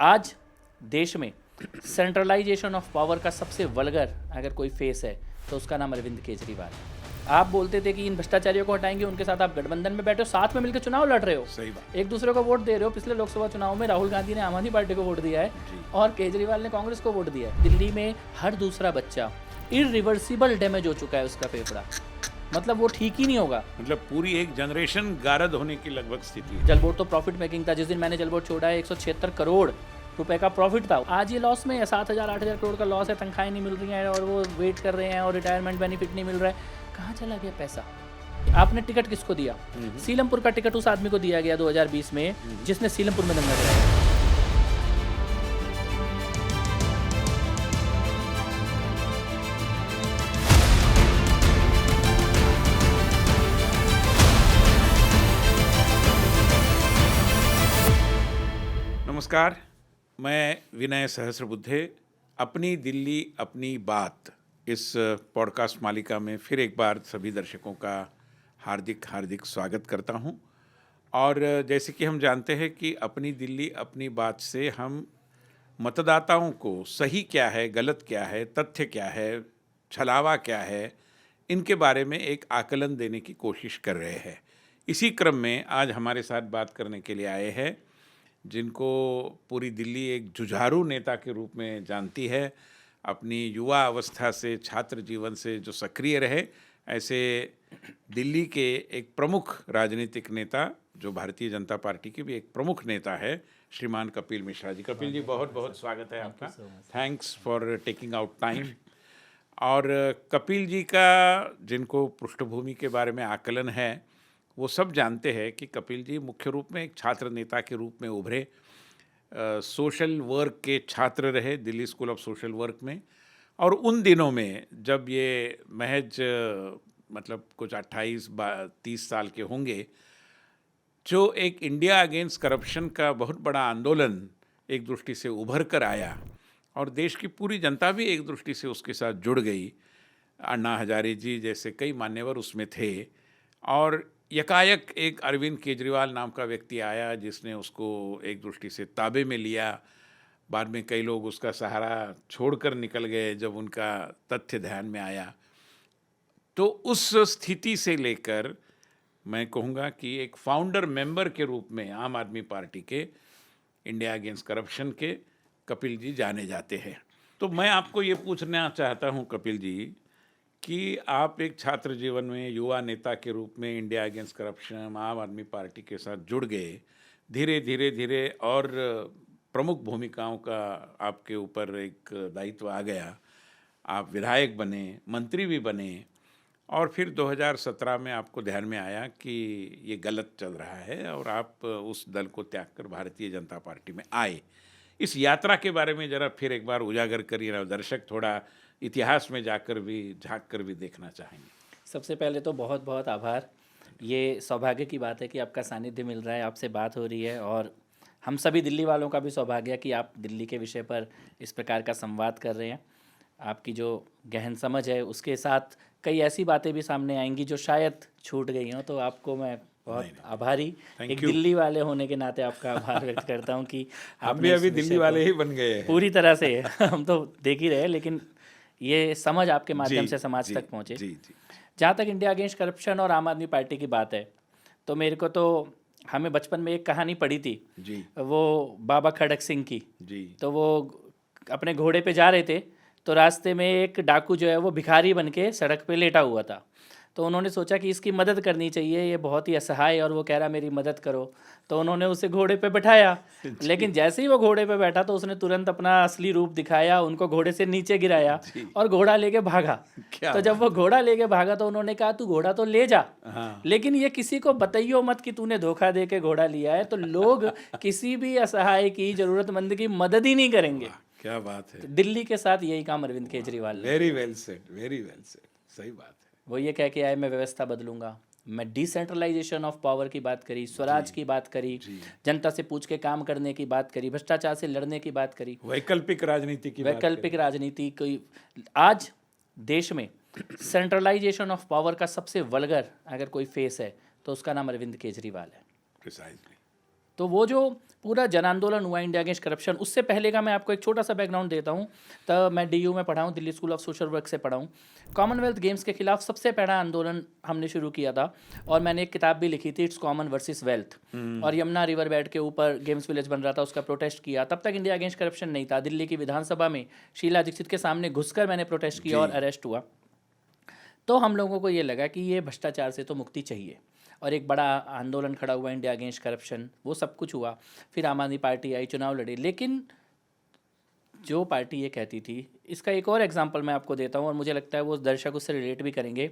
आज देश में सेंट्रलाइजेशन ऑफ पावर का सबसे वल्गर अगर कोई फेस है तो उसका नाम अरविंद केजरीवाल है। आप बोलते थे कि इन भ्रष्टाचारियों को हटाएंगे, उनके साथ आप गठबंधन में बैठे हो, साथ में मिलकर चुनाव लड़ रहे हो, सही बात। एक दूसरे को वोट दे रहे हो। पिछले लोकसभा चुनाव में राहुल गांधी ने आम आदमी पार्टी को वोट दिया है और केजरीवाल ने कांग्रेस को वोट दिया है। दिल्ली में हर दूसरा बच्चा इरिवर्सिबल डैमेज हो चुका है उसका फेफड़ा, मतलब वो ठीक ही नहीं होगा। मतलब पूरी एक जनरेशन गारद होने की लगभग स्थिति है। जल बोर्ड तो प्रॉफिट मेकिंग था। जिस दिन मैंने जल बोर्ड छोड़ा है 176 करोड़ रुपए का प्रॉफिट था, आज ये लॉस में है। 7,000-8,000 करोड़ का लॉस है, तनख्वाहें नहीं मिल रही हैं और वो वेट कर रहे हैं और रिटायरमेंट बेनिफिट नहीं मिल रहा है। कहाँ चला गया पैसा? आपने टिकट किसको दिया? सीलमपुर का टिकट उस आदमी को दिया गया 2020 में जिसने सीलमपुर में दंगा कराया। नमस्कार, मैं विनय सहस्रबुद्धे अपनी दिल्ली अपनी बात इस पॉडकास्ट मालिका में फिर एक बार सभी दर्शकों का हार्दिक स्वागत करता हूं। और जैसे कि हम जानते हैं कि अपनी दिल्ली अपनी बात से हम मतदाताओं को सही क्या है, गलत क्या है, तथ्य क्या है, छलावा क्या है, इनके बारे में एक आकलन देने की कोशिश कर रहे हैं। इसी क्रम में आज हमारे साथ बात करने के लिए आए हैं जिनको पूरी दिल्ली एक जुझारू नेता के रूप में जानती है। अपनी युवा अवस्था से, छात्र जीवन से जो सक्रिय रहे, ऐसे दिल्ली के एक प्रमुख राजनीतिक नेता जो भारतीय जनता पार्टी के भी एक प्रमुख नेता है, श्रीमान कपिल मिश्रा जी। कपिल जी, बहुत बहुत स्वागत है आपका। Thanks for taking out time. और कपिल जी का जिनको पृष्ठभूमि के बारे में आकलन है वो सब जानते हैं कि कपिल जी मुख्य रूप में एक छात्र नेता के रूप में उभरे। सोशल वर्क के छात्र रहे Delhi school of social work में। और उन दिनों में जब ये महज मतलब कुछ 28-30 साल के होंगे, जो एक इंडिया अगेंस्ट करप्शन का बहुत बड़ा आंदोलन एक दृष्टि से उभर कर आया और देश की पूरी जनता भी एक दृष्टि से उसके साथ जुड़ गई। अन्ना हजारे जी जैसे कई मान्यवर उसमें थे और यकायक एक अरविंद केजरीवाल नाम का व्यक्ति आया जिसने उसको एक दृष्टि से ताबे में लिया। बाद में कई लोग उसका सहारा छोड़कर निकल गए जब उनका तथ्य ध्यान में आया। तो उस स्थिति से लेकर मैं कहूँगा कि एक फाउंडर मेंबर के रूप में आम आदमी पार्टी के इंडिया अगेंस्ट करप्शन के कपिल जी जाने जाते हैं। तो मैं आपको ये पूछना चाहता हूँ कपिल जी कि आप एक छात्र जीवन में युवा नेता के रूप में इंडिया अगेंस्ट करप्शन, आम आदमी पार्टी के साथ जुड़ गए, धीरे और प्रमुख भूमिकाओं का आपके ऊपर एक दायित्व आ गया। आप विधायक बने, मंत्री भी बने और फिर 2017 में आपको ध्यान में आया कि ये गलत चल रहा है और आप उस दल को त्याग कर भारतीय जनता पार्टी में आए। इस यात्रा के बारे में ज़रा फिर एक बार उजागर करिए ना, दर्शक थोड़ा इतिहास में जाकर भी झांक कर भी देखना चाहेंगे। सबसे पहले तो बहुत बहुत आभार। ये सौभाग्य की बात है कि आपका सानिध्य मिल रहा है, आपसे बात हो रही है और हम सभी दिल्ली वालों का भी सौभाग्य है कि आप दिल्ली के विषय पर इस प्रकार का संवाद कर रहे हैं। आपकी जो गहन समझ है उसके साथ कई ऐसी बातें भी सामने आएंगी जो शायद छूट गई हों, तो आपको मैं बहुत आभारी, एक दिल्ली वाले होने के नाते आपका आभार व्यक्त करता हूं कि हम भी अभी दिल्ली वाले ही बन गए हैं पूरी तरह से। हम तो देख ही रहे, लेकिन ये समझ आपके माध्यम से समाज तक पहुँचे। जहाँ तक इंडिया अगेंस्ट करप्शन और आम आदमी पार्टी की बात है, तो मेरे को तो हमें बचपन में एक कहानी पढ़ी थी जी, वो बाबा खड़क सिंह की जी। तो वो अपने घोड़े पे जा रहे थे, तो रास्ते में एक डाकू जो है वो भिखारी बन के सड़क पे लेटा हुआ था। तो उन्होंने सोचा कि इसकी मदद करनी चाहिए, ये बहुत ही असहाय और वो कह रहा मेरी मदद करो। तो उन्होंने उसे घोड़े पे बैठाया, लेकिन जैसे ही वो घोड़े पे बैठा तो उसने तुरंत अपना असली रूप दिखाया, उनको घोड़े से नीचे गिराया और घोड़ा लेके भागा। तो जब वो घोड़ा लेके भागा तो उन्होंने कहा तू घोड़ा तो ले जा, लेकिन ये किसी को बताइयो मत कि तूने धोखा दे के घोड़ा लिया है। तो लोग किसी भी असहाय की, जरूरतमंद की मदद ही नहीं करेंगे। क्या बात है। तो दिल्ली के साथ यही काम अरविंद केजरीवाल ने। वेरी वेल सेड, सही बात है। वो ये कह के आए मैं व्यवस्था बदलूंगा, मैं डिसेंट्रलाइजेशन ऑफ पावर की बात करी, स्वराज की बात करी, जनता से पूछ के काम करने की बात करी, भ्रष्टाचार से लड़ने की बात करी, वैकल्पिक राजनीति की। आज देश में सेंट्रलाइजेशन ऑफ पावर का सबसे वल्गर अगर कोई फेस है तो उसका नाम अरविंद केजरीवाल है। प्रिसाइजली। तो वो जो पूरा जन आंदोलन हुआ इंडिया अगेंस्ट करप्शन, उससे पहले का मैं आपको एक छोटा सा बैकग्राउंड देता हूँ। तब मैं DU में पढ़ा हूँ, Delhi school of social work से पढ़ा हूँ। कॉमनवेल्थ गेम्स के खिलाफ सबसे पहला आंदोलन हमने शुरू किया था, और मैंने एक किताब भी लिखी थी, इट्स कॉमन वर्सेस वेल्थ। और यमुना रिवर बेड के ऊपर गेम्स विलेज बन रहा था, उसका प्रोटेस्ट किया। तब तक इंडिया अगेंस्ट करप्शन नहीं था। दिल्ली की विधानसभा में शीला दीक्षित के सामने घुसकर मैंने प्रोटेस्ट किया और अरेस्ट हुआ। तो हम लोगों को ये लगा कि ये भ्रष्टाचार से तो मुक्ति चाहिए, और एक बड़ा आंदोलन खड़ा हुआ इंडिया अगेंस्ट करप्शन, वो सब कुछ हुआ। फिर आम आदमी पार्टी आई, चुनाव लड़े। लेकिन जो पार्टी ये कहती थी, इसका एक और एग्जांपल मैं आपको देता हूँ और मुझे लगता है वो दर्शक उससे रिलेट भी करेंगे।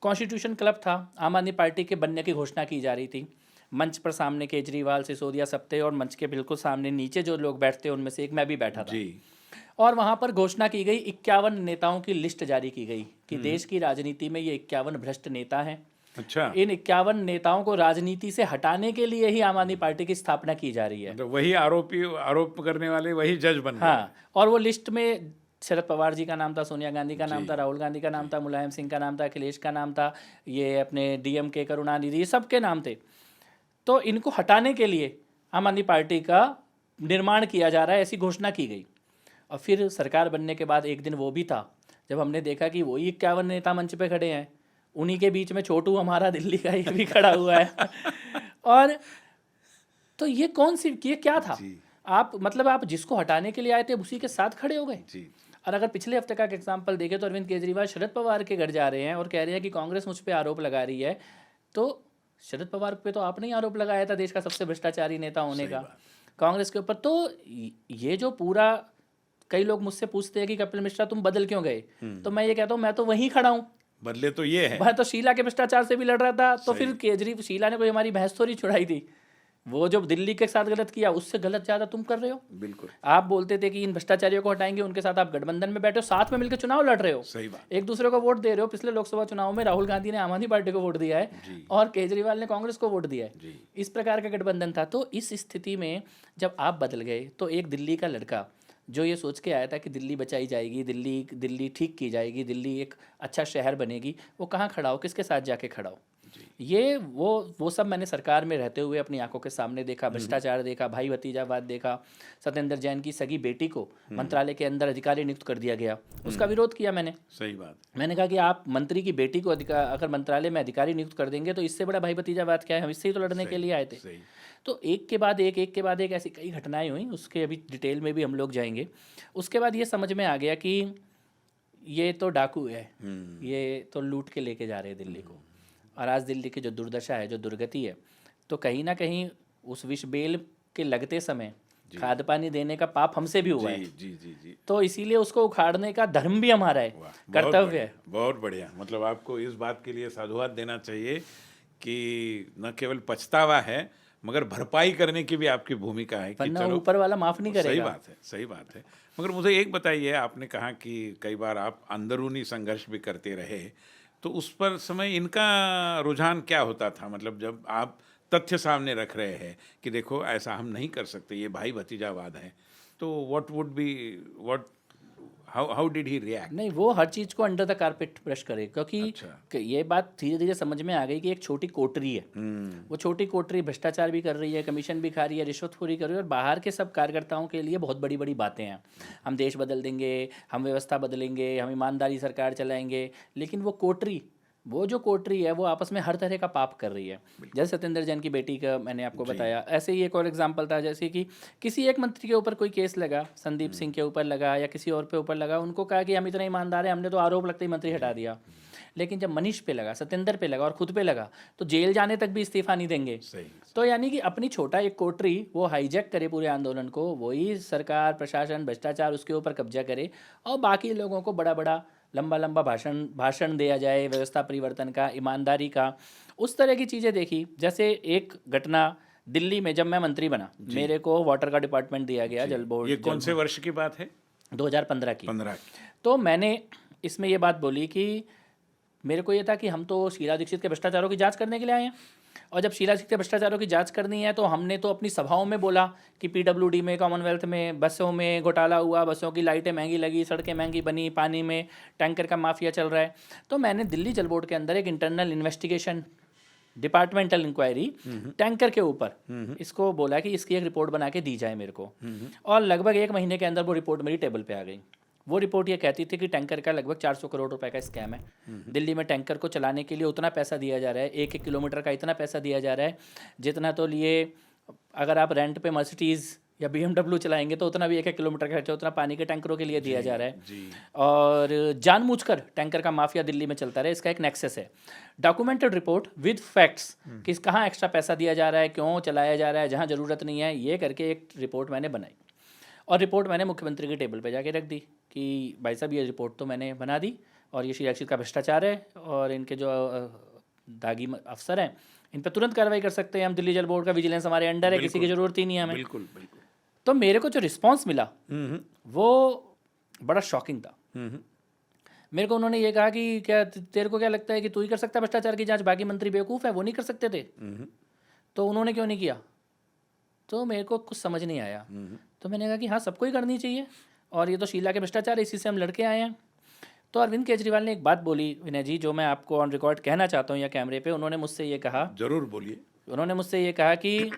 कॉन्स्टिट्यूशन क्लब था, आम आदमी पार्टी के बनने की घोषणा की जा रही थी। मंच पर सामने केजरीवाल, सिसोदिया सब थे, और मंच के बिल्कुल सामने नीचे जो लोग बैठते हैं उनमें से एक मैं भी बैठा था जी। और वहाँ पर घोषणा की गई, 51 नेताओं की लिस्ट जारी की गई कि देश की राजनीति में ये 51 भ्रष्ट नेता हैं। अच्छा, इन 51 नेताओं को राजनीति से हटाने के लिए ही आम आदमी पार्टी की स्थापना की जा रही है। मतलब वही आरोप करने वाले वही जज बन गए। हाँ, और वो लिस्ट में शरद पवार जी का नाम था, सोनिया गांधी का नाम था, राहुल गांधी का नाम था, मुलायम सिंह का नाम था, अखिलेश का नाम था, ये अपने DMK करुणानिधि, ये सबके नाम थे। तो इनको हटाने के लिए आम आदमी पार्टी का निर्माण किया जा रहा है, ऐसी घोषणा की गई। और फिर सरकार बनने के बाद एक दिन वो भी था जब हमने देखा कि वही 51 नेता मंच पे खड़े हैं, उन्हीं के बीच में छोटू हमारा दिल्ली का ये भी खड़ा हुआ है। और तो ये क्या था? आप मतलब आप जिसको हटाने के लिए आए थे उसी के साथ खड़े हो गए। जी। और अगर पिछले हफ्ते का एग्जाम्पल देखें तो अरविंद केजरीवाल शरद पवार के घर जा रहे हैं और कह रहे हैं कि कांग्रेस मुझ पर आरोप लगा रही है। तो शरद पवार पे तो आपने ही आरोप लगाया था देश का सबसे भ्रष्टाचारी नेता होने का, कांग्रेस के ऊपर। तो ये जो पूरा, कई लोग मुझसे पूछते हैं कि कपिल मिश्रा तुम बदल क्यों गए, तो मैं ये कहता हूँ मैं तो वहीं खड़ा हूँ। बदले तो ये है, मैं तो शीला के भ्रष्टाचार से भी लड़ रहा था, तो फिर शीला ने कोई हमारी भैंस थोड़ी छुड़ाई थी। वो जो दिल्ली के साथ गलत किया उससे गलत ज़्यादा तुम कर रहे हो। बिल्कुल। आप बोलते थे कि इन भ्रष्टाचारियों को हटाएंगे, उनके साथ आप गठबंधन में बैठे हो, साथ में मिलकर चुनाव लड़ रहे हो, सही बात। एक दूसरे को वोट दे रहे हो। पिछले लोकसभा चुनाव में राहुल गांधी ने आम आदमी पार्टी को वोट दिया है और केजरीवाल ने कांग्रेस को वोट दिया है। इस प्रकार का गठबंधन था। तो इस स्थिति में जब आप बदल गए तो एक दिल्ली का लड़का जो ये सोच के आया था कि दिल्ली बचाई जाएगी, दिल्ली ठीक की जाएगी, दिल्ली एक अच्छा शहर बनेगी, वो कहाँ खड़ा हो, किसके साथ जाके खड़ा हो? ये वो सब मैंने सरकार में रहते हुए अपनी आंखों के सामने देखा। भ्रष्टाचार देखा, भाई भतीजावाद देखा। सत्येंद्र जैन की सगी बेटी को मंत्रालय के अंदर अधिकारी नियुक्त कर दिया गया, उसका विरोध किया मैंने। सही बात। मैंने कहा कि आप मंत्री की बेटी को अगर मंत्रालय में अधिकारी नियुक्त कर देंगे तो इससे बड़ा भाई भतीजावाद क्या है? हम इससे ही तो लड़ने के लिए आए थे। तो एक के बाद एक ऐसी कई घटनाएं हुई, उसके अभी डिटेल में भी हम लोग जाएंगे। उसके बाद ये समझ में आ गया कि ये तो डाकू है, ये तो लूट के लेके जा रहे हैं दिल्ली को। और आज दिल्ली की जो दुर्दशा है, जो दुर्गति है, तो कहीं ना कहीं उस विष बेल के लगते समय खाद पानी देने का पाप हमसे भी हुआ है। जी। तो इसीलिए उसको उखाड़ने का धर्म भी हमारा है, कर्तव्य है। बहुत बढ़िया। मतलब आपको इस बात के लिए साधुवाद देना चाहिए कि न केवल पछतावा है मगर भरपाई करने की भी आपकी भूमिका है कि चलो ऊपर वाला माफ नहीं करेगा। सही बात है। मगर मुझे एक बताइए, आपने कहा कि कई बार आप अंदरूनी संघर्ष भी करते रहे, तो उस पर समय इनका रुझान क्या होता था? मतलब जब आप तथ्य सामने रख रहे हैं कि देखो ऐसा हम नहीं कर सकते, ये भाई भतीजावाद है, तो हाउ डिड ही रिएक्ट? नहीं, वो हर चीज़ को अंडर द कारपेट ब्रश करे, क्योंकि ये बात धीरे धीरे समझ में आ गई कि एक छोटी कोटरी है, वो छोटी कोटरी भ्रष्टाचार भी कर रही है, कमीशन भी खा रही है, रिश्वतखोरी कर रही है, और बाहर के सब कार्यकर्ताओं के लिए बहुत बड़ी बड़ी बातें हैं। हम देश बदल देंगे, हम व्यवस्था बदलेंगे, हम ईमानदारी सरकार चलाएंगे, लेकिन वो जो कोटरी है वो आपस में हर तरह का पाप कर रही है। जैसे सत्येंद्र जैन की बेटी का मैंने आपको बताया, ऐसे ही एक और एग्जांपल था, जैसे कि किसी एक मंत्री के ऊपर कोई केस लगा, संदीप सिंह के ऊपर लगा या किसी और पे ऊपर लगा, उनको कहा कि हम इतने ईमानदार हैं, हमने तो आरोप लगते ही मंत्री हटा दिया। लेकिन जब मनीष पे लगा, सत्येंद्र पे लगा और खुद पे लगा, तो जेल जाने तक भी इस्तीफा नहीं देंगे। तो यानी कि अपनी छोटा एक कोटरी वो हाईजैक करे पूरे आंदोलन को, वही सरकार, प्रशासन, भ्रष्टाचार उसके ऊपर कब्जा करे, और बाकी लोगों को बड़ा बड़ा लंबा भाषण दिया जाए व्यवस्था परिवर्तन का, ईमानदारी का, उस तरह की चीज़ें देखी। जैसे एक घटना दिल्ली में, जब मैं मंत्री बना, मेरे को वाटर का डिपार्टमेंट दिया गया, जल बोर्ड। ये कौन से वर्ष की बात है? 2015 की। तो मैंने इसमें ये बात बोली कि मेरे को ये था कि हम तो शीला दीक्षित के भ्रष्टाचारों की जांच करने के लिए आए हैं, और जब शीला दीक्षित के भ्रष्टाचारों की जांच करनी है तो हमने तो अपनी सभाओं में बोला कि PWD में, कॉमनवेल्थ में, बसों में घोटाला हुआ, बसों की लाइटें महंगी लगी, सड़कें महंगी बनी, पानी में टैंकर का माफिया चल रहा है। तो मैंने दिल्ली जल बोर्ड के अंदर एक internal investigation departmental inquiry tanker के ऊपर इसको बोला कि इसकी एक रिपोर्ट बना के दी जाए मेरे को, और लगभग 1 महीने के अंदर वो रिपोर्ट मेरी टेबल पे आ गई। वो रिपोर्ट ये कहती थी कि टैंकर का लगभग 400 करोड़ रुपए का स्कैम है। दिल्ली में टैंकर को चलाने के लिए उतना पैसा दिया जा रहा है, 1-1 किलोमीटर का इतना पैसा दिया जा रहा है जितना तो लिए अगर आप रेंट पे मर्सिडीज़ या BMW चलाएंगे तो उतना भी 1-1 किलोमीटर का खर्चा उतना पानी के टैंकरों के लिए दिया जा रहा है। और जानबूझकर टैंकर का माफिया दिल्ली में चलता रहे, इसका एक नेक्सस है। डॉक्यूमेंटेड रिपोर्ट विद फैक्ट्स कि कहाँ एक्स्ट्रा पैसा दिया जा रहा है, क्यों चलाया जा रहा है, जहाँ ज़रूरत नहीं है, ये करके एक रिपोर्ट मैंने बनाई और रिपोर्ट मैंने मुख्यमंत्री की टेबल पे जाके रख दी कि भाई साहब ये रिपोर्ट तो मैंने बना दी और ये शीला दीक्षित का भ्रष्टाचार है और इनके जो दागी अफसर हैं इन पर तुरंत कार्रवाई कर सकते हैं हम, दिल्ली जल बोर्ड का विजिलेंस हमारे अंडर है, किसी की ज़रूरत ही नहीं है हमें। बिल्कुल बिल्कुल। तो मेरे को जो रिस्पांस मिला वो बड़ा शॉकिंग था। मेरे को उन्होंने ये कहा कि क्या तेरे को क्या लगता है कि तू ही कर सकता है भ्रष्टाचार की जांच, बाकी मंत्री बेवकूफ़ है वो नहीं कर सकते थे, तो उन्होंने क्यों नहीं किया? तो मेरे को कुछ समझ नहीं आया। तो मैंने कहा कि हाँ सबको ही करनी चाहिए और ये तो शीला के भ्रष्टाचार है, इसी से हम लड़के आए हैं। तो अरविंद केजरीवाल ने एक बात बोली विनय जी, जो मैं आपको ऑन रिकॉर्ड कहना चाहता हूँ या कैमरे पे। उन्होंने मुझसे ये कहा, जरूर बोलिए। उन्होंने मुझसे ये कहा कि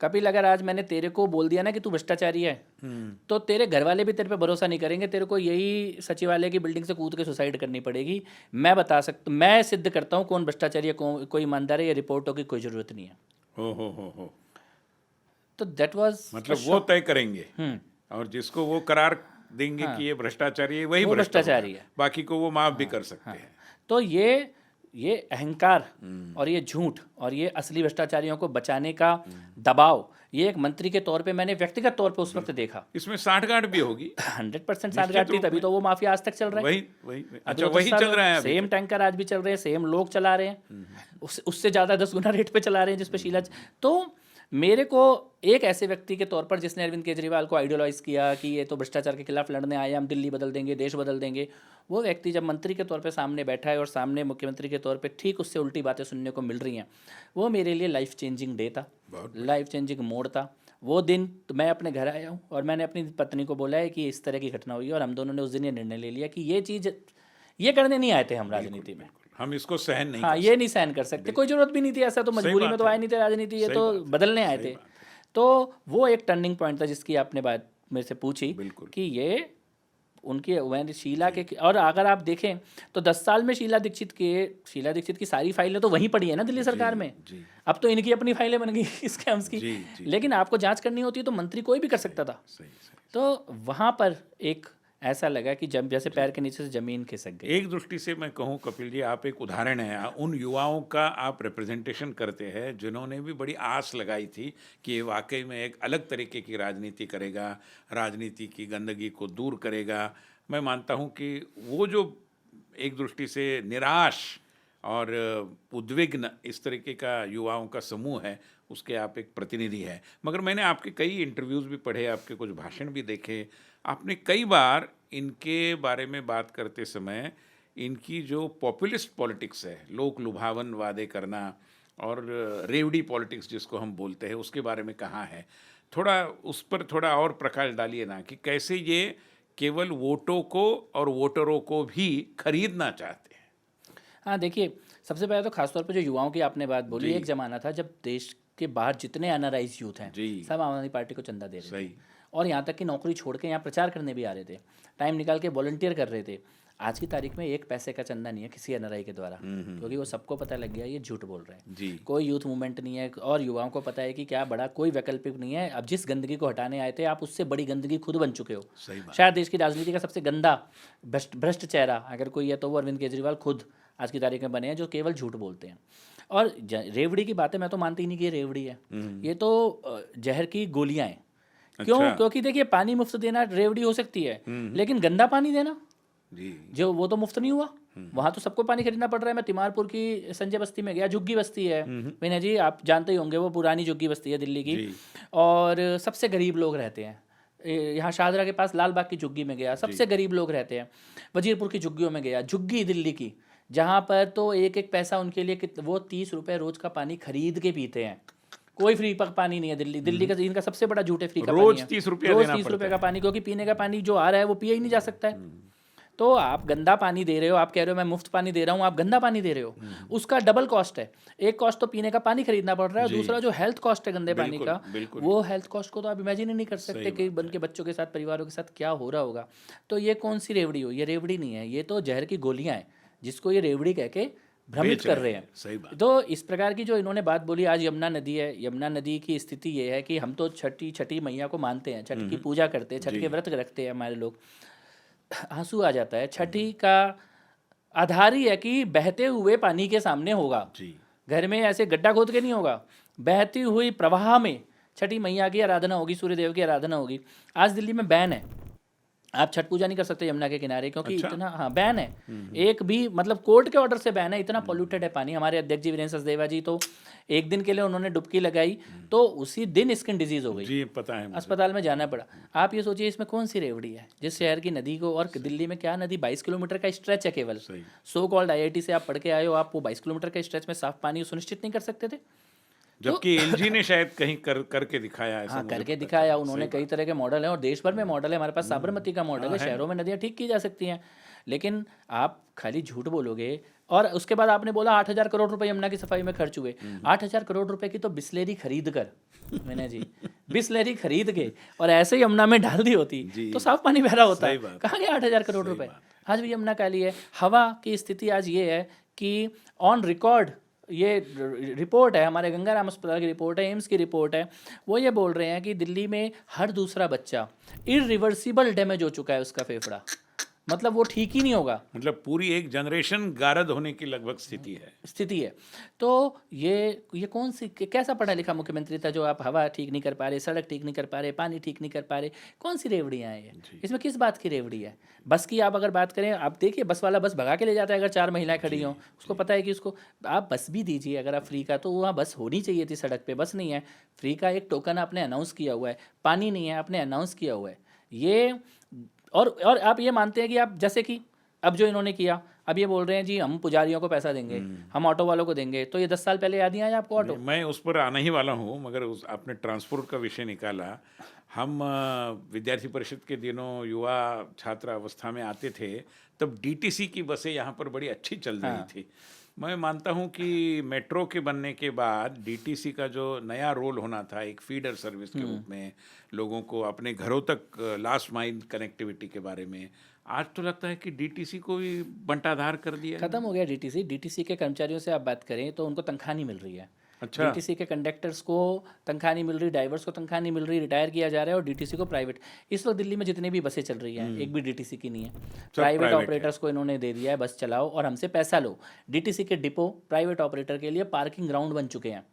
कपिल अगर आज मैंने तेरे को बोल दिया ना कि तू भ्रष्टाचारी है तो तेरे घर वाले भी तेरे पे भरोसा नहीं करेंगे, तेरे को यही सचिवालय की बिल्डिंग से कूद के सुसाइड करनी पड़ेगी। मैं सिद्ध करता हूँ कौन भ्रष्टाचारी है कोई ईमानदार है, ये रिपोर्टों की कोई ज़रूरत नहीं है। हो। तो दैट वाज मतलब वो तय करेंगे और जिसको वो करार देंगे कि ये भ्रष्टाचारी है वही भ्रष्टाचारी है, बाकी को वो माफ भी कर सकते हैं। तो ये अहंकार और ये झूठ और ये असली भ्रष्टाचारियों को बचाने का दबाव, ये एक मंत्री के तौर पे मैंने व्यक्तिगत तौर पे उस वक्त देखा। इसमें साठगांठ भी होगी। 100% साठगांठ थी, तभी तो वो माफिया आज तक चल रहा है। वही अच्छा वही चल रहा है। सेम टैंकर आज भी चल रहे हैं, सेम लोग चला रहे हैं, उससे ज़्यादा 10 गुना रेट पे चला रहे हैं जिसपे शीला। तो मेरे को एक ऐसे व्यक्ति के तौर पर जिसने अरविंद केजरीवाल को आइडियलाइज किया कि ये तो भ्रष्टाचार के खिलाफ लड़ने आए, हम दिल्ली बदल देंगे, देश बदल देंगे, वो व्यक्ति जब मंत्री के तौर पे सामने बैठा है और सामने मुख्यमंत्री के तौर पे ठीक उससे उल्टी बातें सुनने को मिल रही हैं, वो मेरे लिए लाइफ चेंजिंग डे था, लाइफ चेंजिंग मोड था। वो दिन तो मैं अपने घर आया हूँ और मैंने अपनी पत्नी को बोला है कि इस तरह की घटना हुई और हम दोनों ने उस दिन ये निर्णय ले लिया कि ये चीज़ ये करने नहीं आए थे हम राजनीति में, हम इसको सहन नहीं हाँ ये नहीं सहन कर सकते, कोई ज़रूरत भी नहीं थी, ऐसा तो मजबूरी में तो आए नहीं थे राजनीति, ये तो बदलने आए थे। तो वो एक टर्निंग पॉइंट था जिसकी आपने बात मेरे से पूछी कि ये उनकी मैंने शीला के, और अगर आप देखें तो 10 साल में शीला दीक्षित की सारी फाइलें तो वहीं पड़ी है ना दिल्ली सरकार में। अब तो इनकी अपनी फाइलें बन गई स्कैम्स की, लेकिन आपको जांच करनी होती है तो मंत्री कोई भी कर सकता था। तो वहाँ पर एक ऐसा लगा कि जब जैसे पैर के नीचे से जमीन खिसक गई। एक दृष्टि से मैं कहूँ कपिल जी, आप एक उदाहरण हैं, उन युवाओं का आप रिप्रेजेंटेशन करते हैं जिन्होंने भी बड़ी आस लगाई थी कि ये वाकई में एक अलग तरीके की राजनीति करेगा, राजनीति की गंदगी को दूर करेगा। मैं मानता हूँ कि वो जो एक दृष्टि से निराश और उद्विग्न इस तरीके का युवाओं का समूह है, उसके आप एक प्रतिनिधि हैं। मगर मैंने आपके कई इंटरव्यूज़ भी पढ़े, आपके कुछ भाषण भी देखे, आपने कई बार इनके बारे में बात करते समय इनकी जो पॉपुलिस्ट पॉलिटिक्स है, लोक लुभावन वादे करना और रेवड़ी पॉलिटिक्स जिसको हम बोलते हैं, उसके बारे में कहा है। थोड़ा उस पर थोड़ा और प्रकाश डालिए ना कि कैसे ये केवल वोटों को और वोटरों को भी खरीदना चाहते हैं। हाँ देखिए, सबसे पहले तो खासतौर पर जो युवाओं की आपने बात बोली, एक ज़माना था जब देश के बाहर जितने अनराइज यूथ हैं सब आम आदमी पार्टी को चंदा दे रहे थे, और यहाँ तक कि नौकरी छोड़ के यहाँ प्रचार करने भी आ रहे थे, टाइम निकाल के वॉलंटियर कर रहे थे। आज की तारीख में 1 पैसे का चंदा नहीं है किसी एनआरआई के द्वारा, क्योंकि वो सबको पता लग गया ये झूठ बोल रहे हैं। कोई यूथ मूवमेंट नहीं है और युवाओं को पता है कि क्या बड़ा कोई वैकल्पिक नहीं है। अब जिस गंदगी को हटाने आए थे आप उससे बड़ी गंदगी खुद बन चुके हो। शायद देश की राजनीति का सबसे गंदा भ्रष्ट चेहरा अगर कोई है तो वो अरविंद केजरीवाल खुद आज की तारीख में बने हैं, जो केवल झूठ बोलते हैं। और रेवड़ी की बातें मैं तो मानती ही नहीं कि ये रेवड़ी है, ये तो जहर की गोलियां हैं। क्यों? क्योंकि देखिए, पानी मुफ्त देना रेवड़ी हो सकती है, लेकिन गंदा पानी देना जो वो तो मुफ्त नहीं हुआ। वहाँ तो सबको पानी खरीदना पड़ रहा है। मैं तिमारपुर की संजय बस्ती में गया, झुग्गी बस्ती है विनय जी, आप जानते ही होंगे, वो पुरानी झुग्गी बस्ती है दिल्ली की, और सबसे गरीब लोग रहते हैं। यहाँ शाहदरा के पास लाल बाग की झुग्गी में गया, सबसे गरीब लोग रहते हैं। वजीरपुर की झुग्गियों में गया, झुग्गी दिल्ली की, जहाँ पर तो एक एक पैसा उनके लिए वो 30 रुपये रोज का पानी खरीद के पीते हैं। कोई फ्री पानी नहीं है दिल्ली का इनका सबसे बड़ा झूठ है, फ्री का रोज पानी 30 रुपये का पानी, क्योंकि पीने का पानी जो आ रहा है वो पिया ही नहीं जा सकता है। तो आप गंदा पानी दे रहे हो, आप कह रहे हो मैं मुफ्त पानी दे रहा हूँ, आप गंदा पानी दे रहे हो, उसका डबल कॉस्ट है। एक कॉस्ट तो पीने का पानी खरीदना पड़ रहा है, और दूसरा जो हेल्थ कॉस्ट है गंदे पानी का, वो हेल्थ कॉस्ट को तो आप इमेजिन ही नहीं कर सकते कि बन के बच्चों के साथ, परिवारों के साथ क्या हो रहा होगा। तो ये कौन सी रेवड़ी हो? ये रेवड़ी नहीं है, ये तो जहर की गोलियां हैं, जिसको ये रेवड़ी कह के भ्रमित कर रहे हैं। सही बात। तो इस प्रकार की जो इन्होंने बात बोली, आज यमुना नदी है, यमुना नदी की स्थिति ये है कि हम तो छठी मैया को मानते हैं, छठ की पूजा करते हैं, छठ के व्रत रखते हैं हमारे लोग, आंसू आ जाता है। छठी का आधार ही है कि बहते हुए पानी के सामने होगा, जी। घर में ऐसे गड्ढा खोद के नहीं होगा, बहती हुई प्रवाह में छठी मैया की आराधना होगी, सूर्यदेव की आराधना होगी। आज दिल्ली में बैन है, आप छठ पूजा नहीं कर सकते यमुना के किनारे, क्योंकि अच्छा? इतना, हाँ बैन है, एक भी मतलब कोर्ट के ऑर्डर से बैन है, इतना पॉल्यूटेड है पानी। हमारे अध्यक्ष जी वीरेंद्र सचदेवा जी तो एक दिन के लिए उन्होंने डुबकी लगाई तो उसी दिन स्किन डिजीज हो गई, जी पता है मुझे। अस्पताल में जाना पड़ा। आप ये सोचिए इसमें कौन सी रेवड़ी है जिस शहर की नदी को, और दिल्ली में क्या नदी 22 किलोमीटर का स्ट्रेच है केवल, सही। सो कॉल्ड IIT से आप पढ़ के आए हो, आप वो 22 किलोमीटर के स्ट्रेच में साफ पानी सुनिश्चित नहीं कर सकते थे? जबकि LG ने शायद कहीं करके दिखाया है। हाँ करके दिखाया उन्होंने, कई तरह के मॉडल हैं और देश भर में मॉडल है, हमारे पास साबरमती का मॉडल है, शहरों में नदियाँ ठीक की जा सकती हैं। लेकिन आप खाली झूठ बोलोगे, और उसके बाद आपने बोला 8,000 करोड़ रुपए यमुना की सफाई में खर्च हुए। 8,000 करोड़ रुपए की तो बिस्लेरी खरीद कर, मैंने जी बिस्लेरी खरीद के और ऐसे ही यमुना में डाल दी होती तो साफ पानी बह रहा होता है। कहाँ गया 8,000 करोड़ रुपए? आज भी यमुना काली है। हवा की स्थिति आज ये है कि ऑन रिकॉर्ड, ये रिपोर्ट है हमारे गंगाराम अस्पताल की रिपोर्ट है, एम्स की रिपोर्ट है, वो ये बोल रहे हैं कि दिल्ली में हर दूसरा बच्चा इरिवर्सिबल डैमेज हो चुका है उसका फेफड़ा, मतलब वो ठीक ही नहीं होगा, मतलब पूरी एक जनरेशन गारद होने की लगभग स्थिति है। तो ये कौन सी, कैसा पढ़ा लिखा मुख्यमंत्री था जो आप हवा ठीक नहीं कर पा रहे, सड़क ठीक नहीं कर पा रहे, पानी ठीक नहीं कर पा रहे? कौन सी रेवड़ियाँ हैं ये? इसमें किस बात की रेवड़ी है? बस की आप अगर बात करें, आप देखिए बस वाला बस भगा के ले जाता है, अगर 4 महिलाएं खड़ी हों, उसको पता है कि उसको आप बस भी दीजिए अगर आप फ्री का, तो वहाँ बस होनी चाहिए थी, सड़क पे बस नहीं है। फ्री का एक टोकन आपने अनाउंस किया हुआ है, पानी नहीं है आपने अनाउंस किया हुआ है। ये और आप ये मानते हैं कि आप, जैसे कि अब जो इन्होंने किया, अब ये बोल रहे हैं जी हम पुजारियों को पैसा देंगे, हम ऑटो वालों को देंगे, तो ये 10 साल पहले याद नहीं आया आपको ऑटो? मैं उस पर आना ही वाला हूँ, मगर आपने ट्रांसपोर्ट का विषय निकाला। हम विद्यार्थी परिषद के दिनों युवा छात्र अवस्था में आते थे, तब DTC की बसें यहाँ पर बड़ी अच्छी चल रही थी। मैं मानता हूँ कि मेट्रो के बनने के बाद DTC का जो नया रोल होना था, एक फीडर सर्विस के रूप में लोगों को अपने घरों तक लास्ट माइल कनेक्टिविटी के बारे में, आज तो लगता है कि DTC को भी बंटाधार कर दिया, खत्म हो गया DTC के कर्मचारियों से आप बात करें तो उनको तनख्वाह नहीं मिल रही है। अच्छा। DTC के कंडक्टर्स को तनख्वाह नहीं मिल रही, ड्राइवर्स को तनख्वाह नहीं मिल रही, रिटायर किया जा रहा है, और DTC को प्राइवेट। इस वक्त दिल्ली में जितनी भी बसें चल रही हैं एक भी DTC की नहीं है, प्राइवेट ऑपरेटर्स को इन्होंने दे दिया है, बस चलाओ और हमसे पैसा लो। DTC के डिपो प्राइवेट ऑपरेटर के लिए पार्किंग ग्राउंड बन चुके हैं।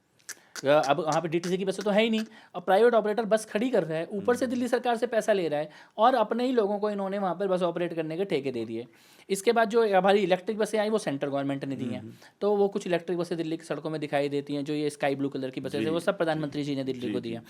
अब वहाँ पे DTC की बसें तो है ही नहीं, और प्राइवेट ऑपरेटर बस खड़ी कर रहा है, ऊपर से दिल्ली सरकार से पैसा ले रहा है, और अपने ही लोगों को इन्होंने वहाँ पर बस ऑपरेट करने के ठेके दे दिए। इसके बाद जो हमारी इलेक्ट्रिक बसें आई वो सेंट्रल गवर्नमेंट ने दी हैं, तो वो कुछ इलेक्ट्रिक बसें दिल्ली की सड़कों में दिखाई देती हैं, जो ये स्काई ब्लू कलर की बसें हैं वो सब प्रधानमंत्री जी ने दिल्ली को दिया।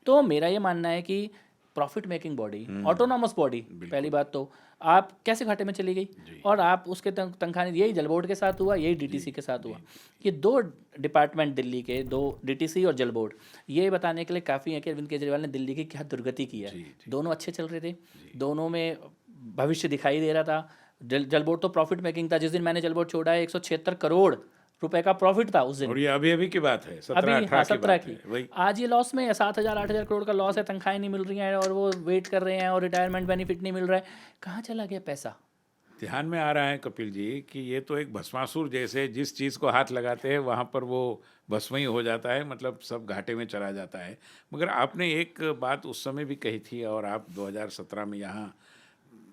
तो मेरा ये मानना है कि profit making body, autonomous body, पहली बात तो आप कैसे घाटे में चली गई, और आप उसके तनख्वाह, यही जल बोर्ड के साथ हुआ, यही DTC के साथ हुआ। ये 2 डिपार्टमेंट दिल्ली के, 2 DTC और जल बोर्ड, ये बताने के लिए काफ़ी है कि अरविंद केजरीवाल ने दिल्ली की क्या दुर्गति की है। दोनों अच्छे चल रहे थे, दोनों में भविष्य दिखाई दे रहा था। जल बोर्ड तो प्रॉफिट मेकिंग था, जिस दिन मैंने जल बोर्ड छोड़ा है 176 करोड़ रुपए का प्रॉफिट था उस दिन, और ये अभी की बात है, 17 की। आज ये लॉस में है, 7,000-8,000 करोड़ का लॉस है, तनख्वाहें नहीं मिल रही हैं, और वो वेट कर रहे हैं, और रिटायरमेंट बेनिफिट नहीं मिल रहा है। कहाँ चला गया पैसा? ध्यान में आ रहा है कपिल जी कि ये तो एक भस्मासुर जैसे, जिस चीज़ को हाथ लगाते हैं वहाँ पर वो भस्म ही हो जाता है, मतलब सब घाटे में चला जाता है। मगर आपने एक बात उस समय भी कही थी, और आप 2017 में यहाँ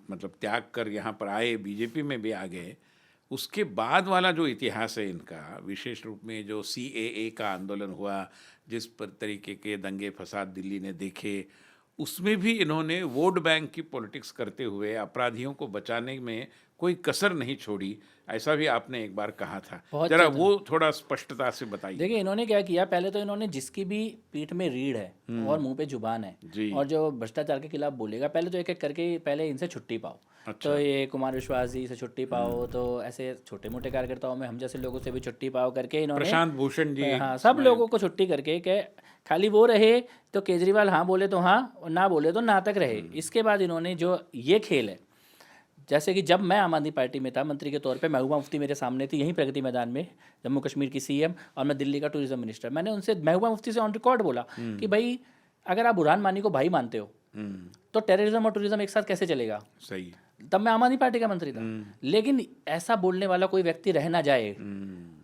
मतलब त्याग कर यहाँ पर आए, BJP में भी आ गए, उसके बाद वाला जो इतिहास है इनका, विशेष रूप में जो CAA का आंदोलन हुआ, जिस पर तरीके के दंगे फसाद दिल्ली ने देखे, उसमें भी इन्होंने वोट बैंक की पॉलिटिक्स करते हुए अपराधियों को बचाने में कोई कसर नहीं छोड़ी, ऐसा भी आपने एक बार कहा था। जरा वो थोड़ा स्पष्टता से बताइए। देखिए इन्होंने क्या किया, पहले तो इन्होंने जिसकी भी पीठ में रीढ़ है और मुंह पे जुबान है, और जो भ्रष्टाचार के खिलाफ बोलेगा, पहले तो एक एक करके पहले इनसे छुट्टी पाओ। अच्छा। तो ये कुमार विश्वास जी से छुट्टी पाओ, तो ऐसे छोटे मोटे कार्यकर्ताओं में हम जैसे लोगों से भी छुट्टी पाओ करके इन्होंने, प्रशांत भूषण जी, हाँ, सब लोगों को छुट्टी करके के खाली वो रहे तो केजरीवाल हाँ बोले तो हाँ, और ना बोले तो ना तक रहे। इसके बाद इन्होंने जो ये खेल है, जैसे कि जब मैं आम आदमी पार्टी में था मंत्री के तौर पे, महबूबा मुफ्ती मेरे सामने थी यहीं प्रगति मैदान में, जम्मू कश्मीर की सीएम, और मैं दिल्ली का टूरिज्म मिनिस्टर। मैंने उनसे, महबूबा मुफ्ती से ऑन रिकॉर्ड बोला कि भाई अगर आप बुरहान वानी को भाई मानते हो तो टेररिज्म और टूरिज्म एक साथ कैसे चलेगा। सही। तब मैं आम आदमी पार्टी का मंत्री था। लेकिन ऐसा बोलने वाला कोई व्यक्ति रह ना जाए,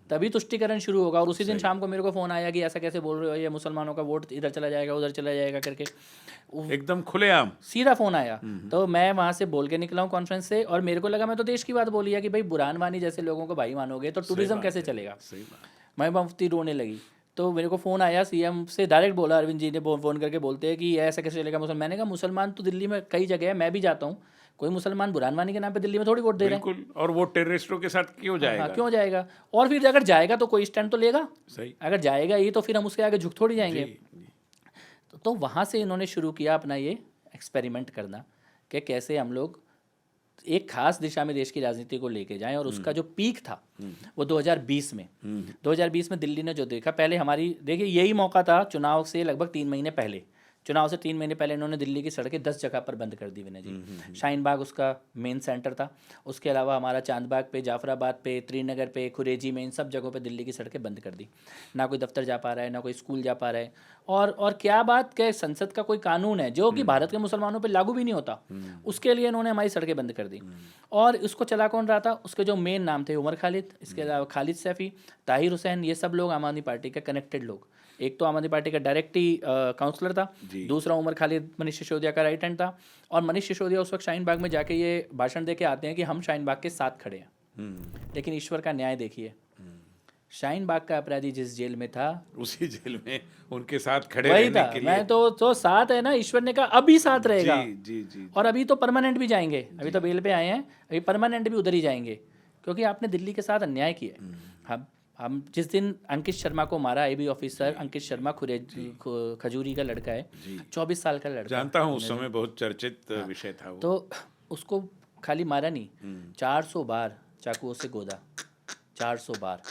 तभी तुष्टिकरण शुरू होगा। और उसी दिन शाम को मेरे को फ़ोन आया कि ऐसा कैसे बोल रहे हो, ये मुसलमानों का वोट इधर चला जाएगा उधर चला जाएगा करके, एकदम खुलेआम सीधा फ़ोन आया। तो मैं वहाँ से बोल के निकला हूँ कॉन्फ्रेंस से, और मेरे को लगा मैं तो देश की बात बोली है कि भाई बुरहान वानी जैसे लोगों को भाई मानोगे तो टूरिज्म कैसे चलेगा। सही बात। महबूबा मुफ्ती रोने लगी। तो मेरे को फ़ोन आया, सीएम से डायरेक्ट बोला, अरविंद जी ने फ़ोन करके बोलते हैं कि ऐसा कैसे चलेगा मुसलमान। मैंने कहा मुसलमान तो दिल्ली में कई जगह है, मैं भी जाता हूँ, कोई मुसलमान बुरहान वानी के नाम पे दिल्ली में थोड़ी वोट दे रहे हैं। बिल्कुल, और वो टेररिस्टों के साथ क्यों जाएगा। हाँ, क्यों जाएगा। और फिर अगर जाएगा तो कोई स्टैंड तो लेगा। सही। अगर जाएगा ही तो फिर हम उसके आगे झुक थोड़ी जाएंगे। जी। तो वहाँ से इन्होंने शुरू किया अपना ये एक्सपेरिमेंट करना कि कैसे हम लोग एक खास दिशा में देश की राजनीति को लेके जाएं। और उसका जो पीक था वो 2020 में 2020 में दिल्ली ने जो देखा, पहले हमारी देखिए यही मौका था चुनाव से लगभग 3 महीने पहले, चुनाव से 3 महीने पहले इन्होंने दिल्ली की सड़कें 10 जगह पर बंद कर दी विनय जी। शाहीन बाग उसका मेन सेंटर था, उसके अलावा हमारा चांदबाग पे, जाफराबाद पे, त्रिनगर पे, खुरेजी में, इन सब जगहों पे दिल्ली की सड़कें बंद कर दी। ना कोई दफ्तर जा पा रहा है, ना कोई स्कूल जा पा रहा है। और क्या बात कि संसद का कोई कानून है जो कि भारत के मुसलमानों पर लागू भी नहीं होता, उसके लिए इन्होंने हमारी सड़कें बंद कर दी। और उसको चला कौन रहा था, उसके जो मेन नाम थे उमर खालिद, इसके अलावा खालिद सैफी, ताहिर हुसैन, ये सब लोग आम आदमी पार्टी के कनेक्टेड लोग। एक तो आम आदमी पार्टी का डायरेक्ट ही काउंसलर था, दूसरा उमर खालिद मनीष सिसोदिया का राइट हैंड था। और मनीष सिसोदिया उस वक्त शाहीन बाग में जाके ये भाषण दे के आते हैं कि हम शाहीन बाग के साथ खड़े हैं। लेकिन ईश्वर का न्याय देखिए, शाहीन बाग का अपराधी जिस जेल में था उसी जेल में उनके साथ खड़े वही रहने था। के लिए। मैं तो साथ है ना, ईश्वर ने कहा अभी साथ रहेगा। जी। और अभी तो परमानेंट भी जाएंगे, अभी तो बेल पे आए हैं, अभी परमानेंट भी उधर ही जाएंगे, क्योंकि आपने दिल्ली के साथ अन्याय किया है। हम जिस दिन अंकित शर्मा को मारा, एबी ऑफिसर अंकित शर्मा खजूरी का लड़का है, 24 साल का लड़का, जानता हूँ, उस समय बहुत चर्चित विषय था वो। तो उसको खाली मारा नहीं, 400 बार चाकुओं से गोदा, 400 बार,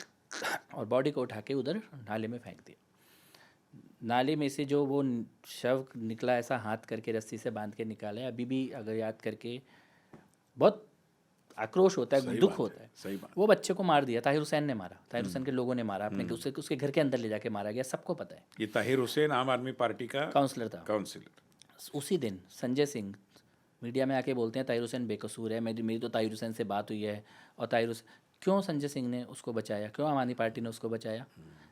और बॉडी को उठा के उधर नाले में फेंक दिया। नाले में से जो वो शव निकला, ऐसा हाथ करके रस्सी से बांध के निकाला है, अभी भी अगर याद करके बहुत आक्रोश होता है, दुख होता है। सही बात। वो बच्चे को मार दिया, ताहिर हुसैन ने मारा, ताहिर हुसैन के लोगों ने मारा, अपने उसके घर के अंदर ले जाके मारा गया, सबको पता है। ये ताहिर हुसैन आम आदमी पार्टी का काउंसलर था। काउंसलर। उसी दिन संजय सिंह मीडिया में आके बोलते हैं ताहिर हुसैन बेकसूर है, मेरी तो ताहिर हुसैन से बात हुई है। और ताहिर हुसैन, क्यों संजय सिंह ने उसको बचाया, क्यों आम आदमी पार्टी ने उसको बचाया।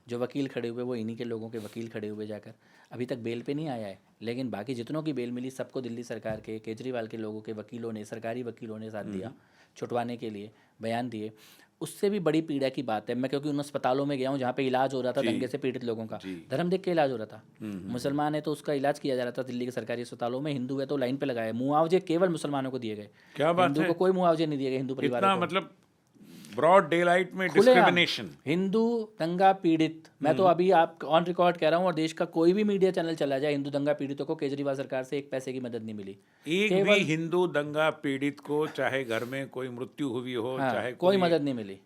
जो वकील खड़े हुए वो इन्हीं के लोगों के वकील खड़े हुए जाकर, अभी तक बेल पे नहीं आया है। लेकिन बाकी जितनों की बेल मिली सबको दिल्ली सरकार के, केजरीवाल के लोगों के वकीलों ने, सरकारी वकीलों ने साथ दिया छुटवाने के लिए, बयान दिए। उससे भी बड़ी पीड़ा की बात है, मैं क्योंकि उन अस्पतालों में गया हूँ जहाँ पे इलाज हो रहा था दंगे से पीड़ित लोगों का, धर्म देख के इलाज हो रहा था। मुसलमान है तो उसका इलाज किया जा रहा था दिल्ली के सरकारी अस्पतालों में, हिंदू है तो लाइन पे लगाए। मुआवजे केवल मुसलमानों को दिए गए, क्या बात हिंदू है? को कोई मुआवजे नहीं दिए गए, हिंदू परिवार को। मतलब ब्रॉड डे लाइट में डिस्क्रिमिनेशन। हिंदू दंगा पीड़ित, मैं तो अभी आप ऑन रिकॉर्ड कह रहा हूँ, और देश का कोई भी मीडिया चैनल चला जाए, हिंदू दंगा पीड़ितों को केजरीवाल सरकार से 1 पैसे की मदद नहीं मिली। एक भी हिंदू दंगा पीड़ित को, चाहे घर में कोई मृत्यु हुई हो, चाहे कोई मदद नहीं मिली,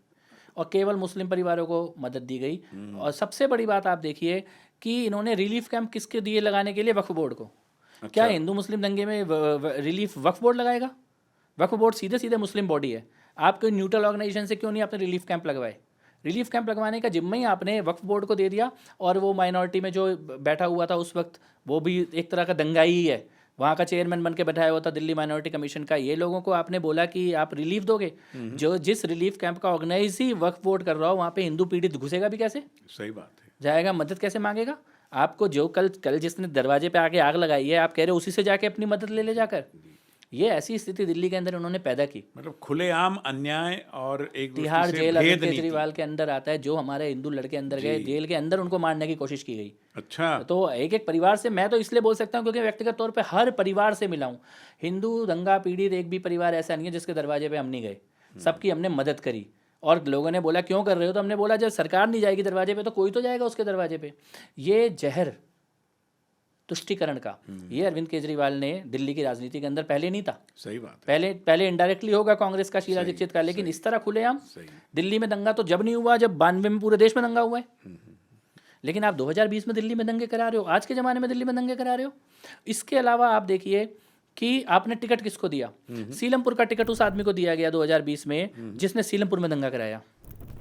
और केवल मुस्लिम परिवारों को मदद दी गई। और सबसे बड़ी बात आप देखिए कि इन्होंने रिलीफ कैंप किसके दिए लगाने के लिए, वक्फ बोर्ड को। क्या हिंदू मुस्लिम दंगे में रिलीफ वक्फ बोर्ड लगाएगा? वक्फ बोर्ड सीधे सीधे मुस्लिम बॉडी है, आप कोई न्यूट्रल ऑर्गेनाइजेशन से क्यों नहीं आपने रिलीफ कैंप लगवाए? रिलीफ कैंप लगवाने का जिम्मा ही आपने वक्फ बोर्ड को दे दिया। और वो माइनॉरिटी में जो बैठा हुआ था उस वक्त, वो भी एक तरह का दंगाई ही है, वहाँ का चेयरमैन बन के बैठाया हुआ था दिल्ली माइनॉरिटी कमीशन का। ये लोगों को आपने बोला कि आप रिलीफ दोगे, जो जिस रिलीफ कैंप का ऑर्गेनाइज ही वक्फ बोर्ड कर रहा हो, वहाँ पे हिंदू पीड़ित घुसेगा भी कैसे? सही बात है। जाएगा, मदद कैसे मांगेगा? आपको जो कल जिसने दरवाजे पे आके आग लगाई है, आप कह रहे हो उसी से जाके अपनी मदद ले जाकर। ये ऐसी स्थिति दिल्ली के अंदर उन्होंने पैदा की। मतलब खुलेआम अन्याय और एक तिहाड़ जेल अरविंद केजरीवाल के अंदर आता है, जो हमारे हिंदू लड़के अंदर गए, जेल के अंदर उनको मारने की कोशिश की गई। अच्छा। तो एक एक परिवार से, मैं तो इसलिए बोल सकता हूँ क्योंकि व्यक्तिगत तौर पे हर परिवार से मिला हूँ। हिंदू दंगा पीड़ित एक भी परिवार ऐसा नहीं है जिसके दरवाजे पे हम नहीं गए, सबकी हमने मदद करी। और लोगों ने बोला क्यों कर रहे हो, तो हमने बोला जब सरकार नहीं जाएगी दरवाजे पे तो कोई तो जाएगा उसके दरवाजे पे। ये जहर तुष्टिकरण का, ये अरविंद केजरीवाल ने दिल्ली की राजनीति के अंदर पहले नहीं था। सही बात है। पहले इनडायरेक्टली होगा कांग्रेस का, शीला दीक्षित का, लेकिन इस तरह खुलेआम दिल्ली में दंगा तो जब नहीं हुआ जब 92 में पूरे देश में दंगा हुआ है। लेकिन आप 2020 में दिल्ली में दंगे करा रहे हो, आज के ज़माने में दिल्ली में दंगे करा रहे हो। इसके अलावा आप देखिए कि आपने टिकट किसको दिया। सीलमपुर का टिकट उस आदमी को दिया गया 2020 में जिसने सीलमपुर में दंगा कराया,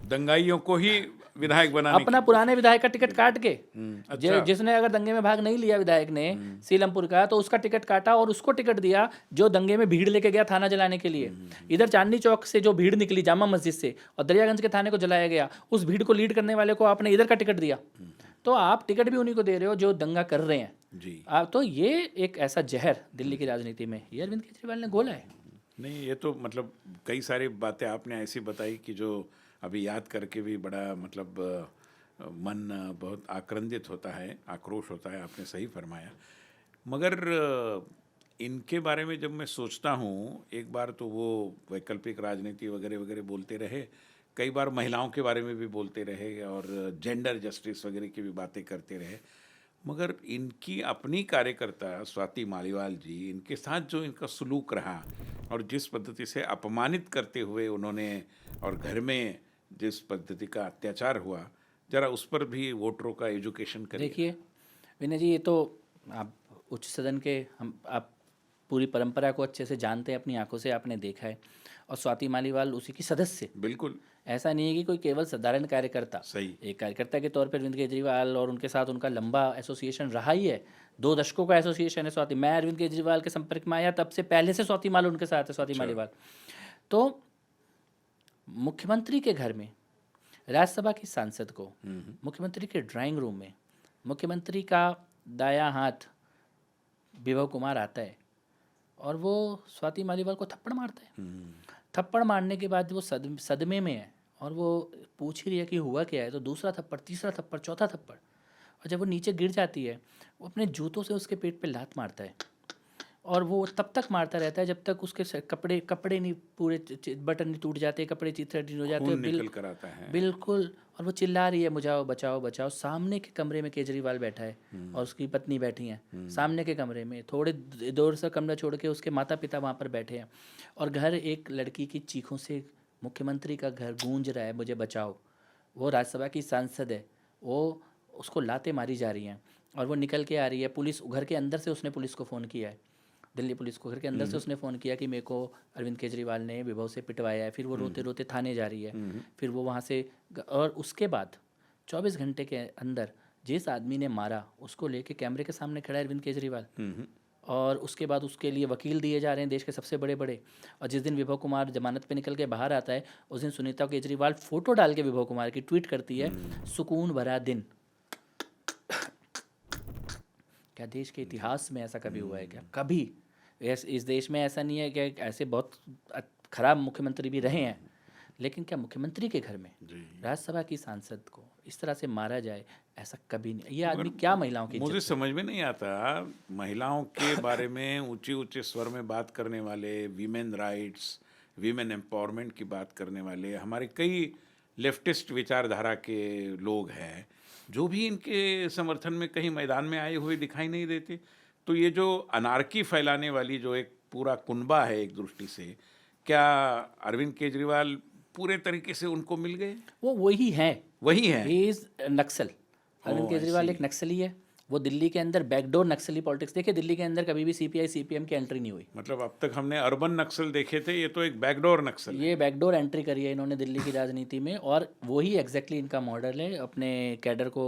दंगाइयों को ही विधायक बनाने अपना पुराने विधायक का टिकट काट के। अच्छा। जिसने अगर दंगे में भाग नहीं लिया विधायक ने सीलमपुर का, तो उसका टिकट काटा और उसको टिकट दिया जो दंगे में भीड़ लेके गया थाना जलाने के लिए। इधर चांदनी चौक से जो भीड़ निकली जामा मस्जिद से और दरियागंज के थाने को जलाया गया, उस भीड़ को लीड करने वाले को आपने इधर का टिकट दिया। तो आप टिकट भी उन्हीं को दे रहे हो जो दंगा कर रहे हैं जी। तो ये एक ऐसा जहर दिल्ली की राजनीति में ये अरविंद केजरीवाल ने घोला है। नहीं, ये तो मतलब कई सारी बातें आपने ऐसी बताई कि जो अभी याद करके भी बड़ा मतलब मन बहुत आक्रंदित होता है, आक्रोश होता है। आपने सही फरमाया। मगर इनके बारे में जब मैं सोचता हूँ, एक बार तो वो वैकल्पिक राजनीति वगैरह वगैरह बोलते रहे, कई बार महिलाओं के बारे में भी बोलते रहे और जेंडर जस्टिस वगैरह की भी बातें करते रहे, मगर इनकी अपनी कार्यकर्ता स्वाति मालीवाल जी, इनके साथ जो इनका सलूक रहा और जिस पद्धति से अपमानित करते हुए उन्होंने और घर में जिस पद्धति का अत्याचार हुआ, जरा उस पर भी वोटरों का एजुकेशन करिए। देखिए विनय जी, ये तो आप उच्च सदन के आप पूरी परंपरा को अच्छे से जानते हैं, अपनी आंखों से आपने देखा है। और स्वाति मालीवाल उसी की सदस्य, बिल्कुल ऐसा नहीं है कि कोई केवल साधारण कार्यकर्ता। सही। एक कार्यकर्ता के तौर पर अरविंद केजरीवाल और उनके साथ उनका लंबा एसोसिएशन रहा ही है, 2 दशकों का एसोसिएशन है स्वाति। मैं अरविंद केजरीवाल के संपर्क में आया तब से पहले से स्वाति मालीवाल उनके साथ है, स्वाति मालीवाल। तो मुख्यमंत्री के घर में, राज्यसभा की सांसद को मुख्यमंत्री के ड्राइंग रूम में मुख्यमंत्री का दायां हाथ विभव कुमार आता है और वो स्वाति मालीवाल को थप्पड़ मारता है। थप्पड़ मारने के बाद वो सदमे में है और वो पूछ ही रही है कि हुआ क्या है। तो दूसरा थप्पड़, तीसरा थप्पड़, चौथा थप्पड़, और जब वो नीचे गिर जाती है, वो अपने जूतों से उसके पेट पे लात मारता है और वो तब तक मारता रहता है जब तक उसके कपड़े नहीं, पूरे बटन नहीं टूट जाते, कपड़े चिथड़े नहीं हो जाते, खून निकल कर आता है। बिल्कुल। और वो चिल्ला रही है मुझाओ बचाओ बचाओ। सामने के कमरे में केजरीवाल बैठा है और उसकी पत्नी बैठी हैं सामने के कमरे में, थोड़े दूर से कमरा छोड़ के उसके माता पिता वहाँ पर बैठे हैं और घर एक लड़की की चीखों से मुख्यमंत्री का घर गूंज रहा है, मुझे बचाओ। वो राज्यसभा की सांसद है, वो उसको लाते मारी जा रही हैं और वो निकल के आ रही है। पुलिस घर के अंदर से, उसने पुलिस को फ़ोन किया है, दिल्ली पुलिस को घर के अंदर से उसने फ़ोन किया कि मेरे को अरविंद केजरीवाल ने विभव से पिटवाया है। फिर वो रोते रोते थाने जा रही है, फिर वो वहाँ से, और उसके बाद 24 घंटे के अंदर जिस आदमी ने मारा उसको लेके कैमरे के सामने खड़ा है अरविंद केजरीवाल। और उसके बाद उसके लिए वकील दिए जा रहे हैं देश के सबसे बड़े बड़े। और जिस दिन विभव कुमार जमानत पे निकल के बाहर आता है, उस दिन सुनीता केजरीवाल फ़ोटो डाल के विभव कुमार की ट्वीट करती है, सुकून भरा दिन। क्या देश के इतिहास में ऐसा कभी हुआ है क्या? कभी इस देश में ऐसा नहीं है कि ऐसे बहुत खराब मुख्यमंत्री भी रहे हैं, लेकिन क्या मुख्यमंत्री के घर में राज्यसभा की सांसद को इस तरह से मारा जाए, ऐसा कभी नहीं। ये आदमी क्या महिलाओं की, मुझे समझ में नहीं आता, महिलाओं के बारे में ऊंचे ऊंचे स्वर में बात करने वाले, वीमेन राइट्स, वीमेन एम्पावरमेंट की बात करने वाले हमारे कई लेफ्टिस्ट विचारधारा के लोग हैं, जो भी इनके समर्थन में कहीं मैदान में आए हुए दिखाई नहीं देते। तो ये जो अनार्की फैलाने वाली जो एक पूरा कुनबा है एक दृष्टि से, क्या अरविंद केजरीवाल पूरे तरीके से उनको मिल गए? वो वही है, वही है। ही इज नक्सल। अरविंद केजरीवाल एक नक्सली है। वो दिल्ली के अंदर बैकडोर नक्सली पॉलिटिक्स। देखिए दिल्ली के अंदर कभी भी सीपीआई सीपीएम की एंट्री नहीं हुई। मतलब अब तक हमने अर्बन नक्सल देखे थे, ये तो एक बैकडोर नक्सल है। ये बैकडोर एंट्री करी है इन्होंने दिल्ली की राजनीति में, और वही एग्जैक्टली इनका मॉडल है, अपने कैडर को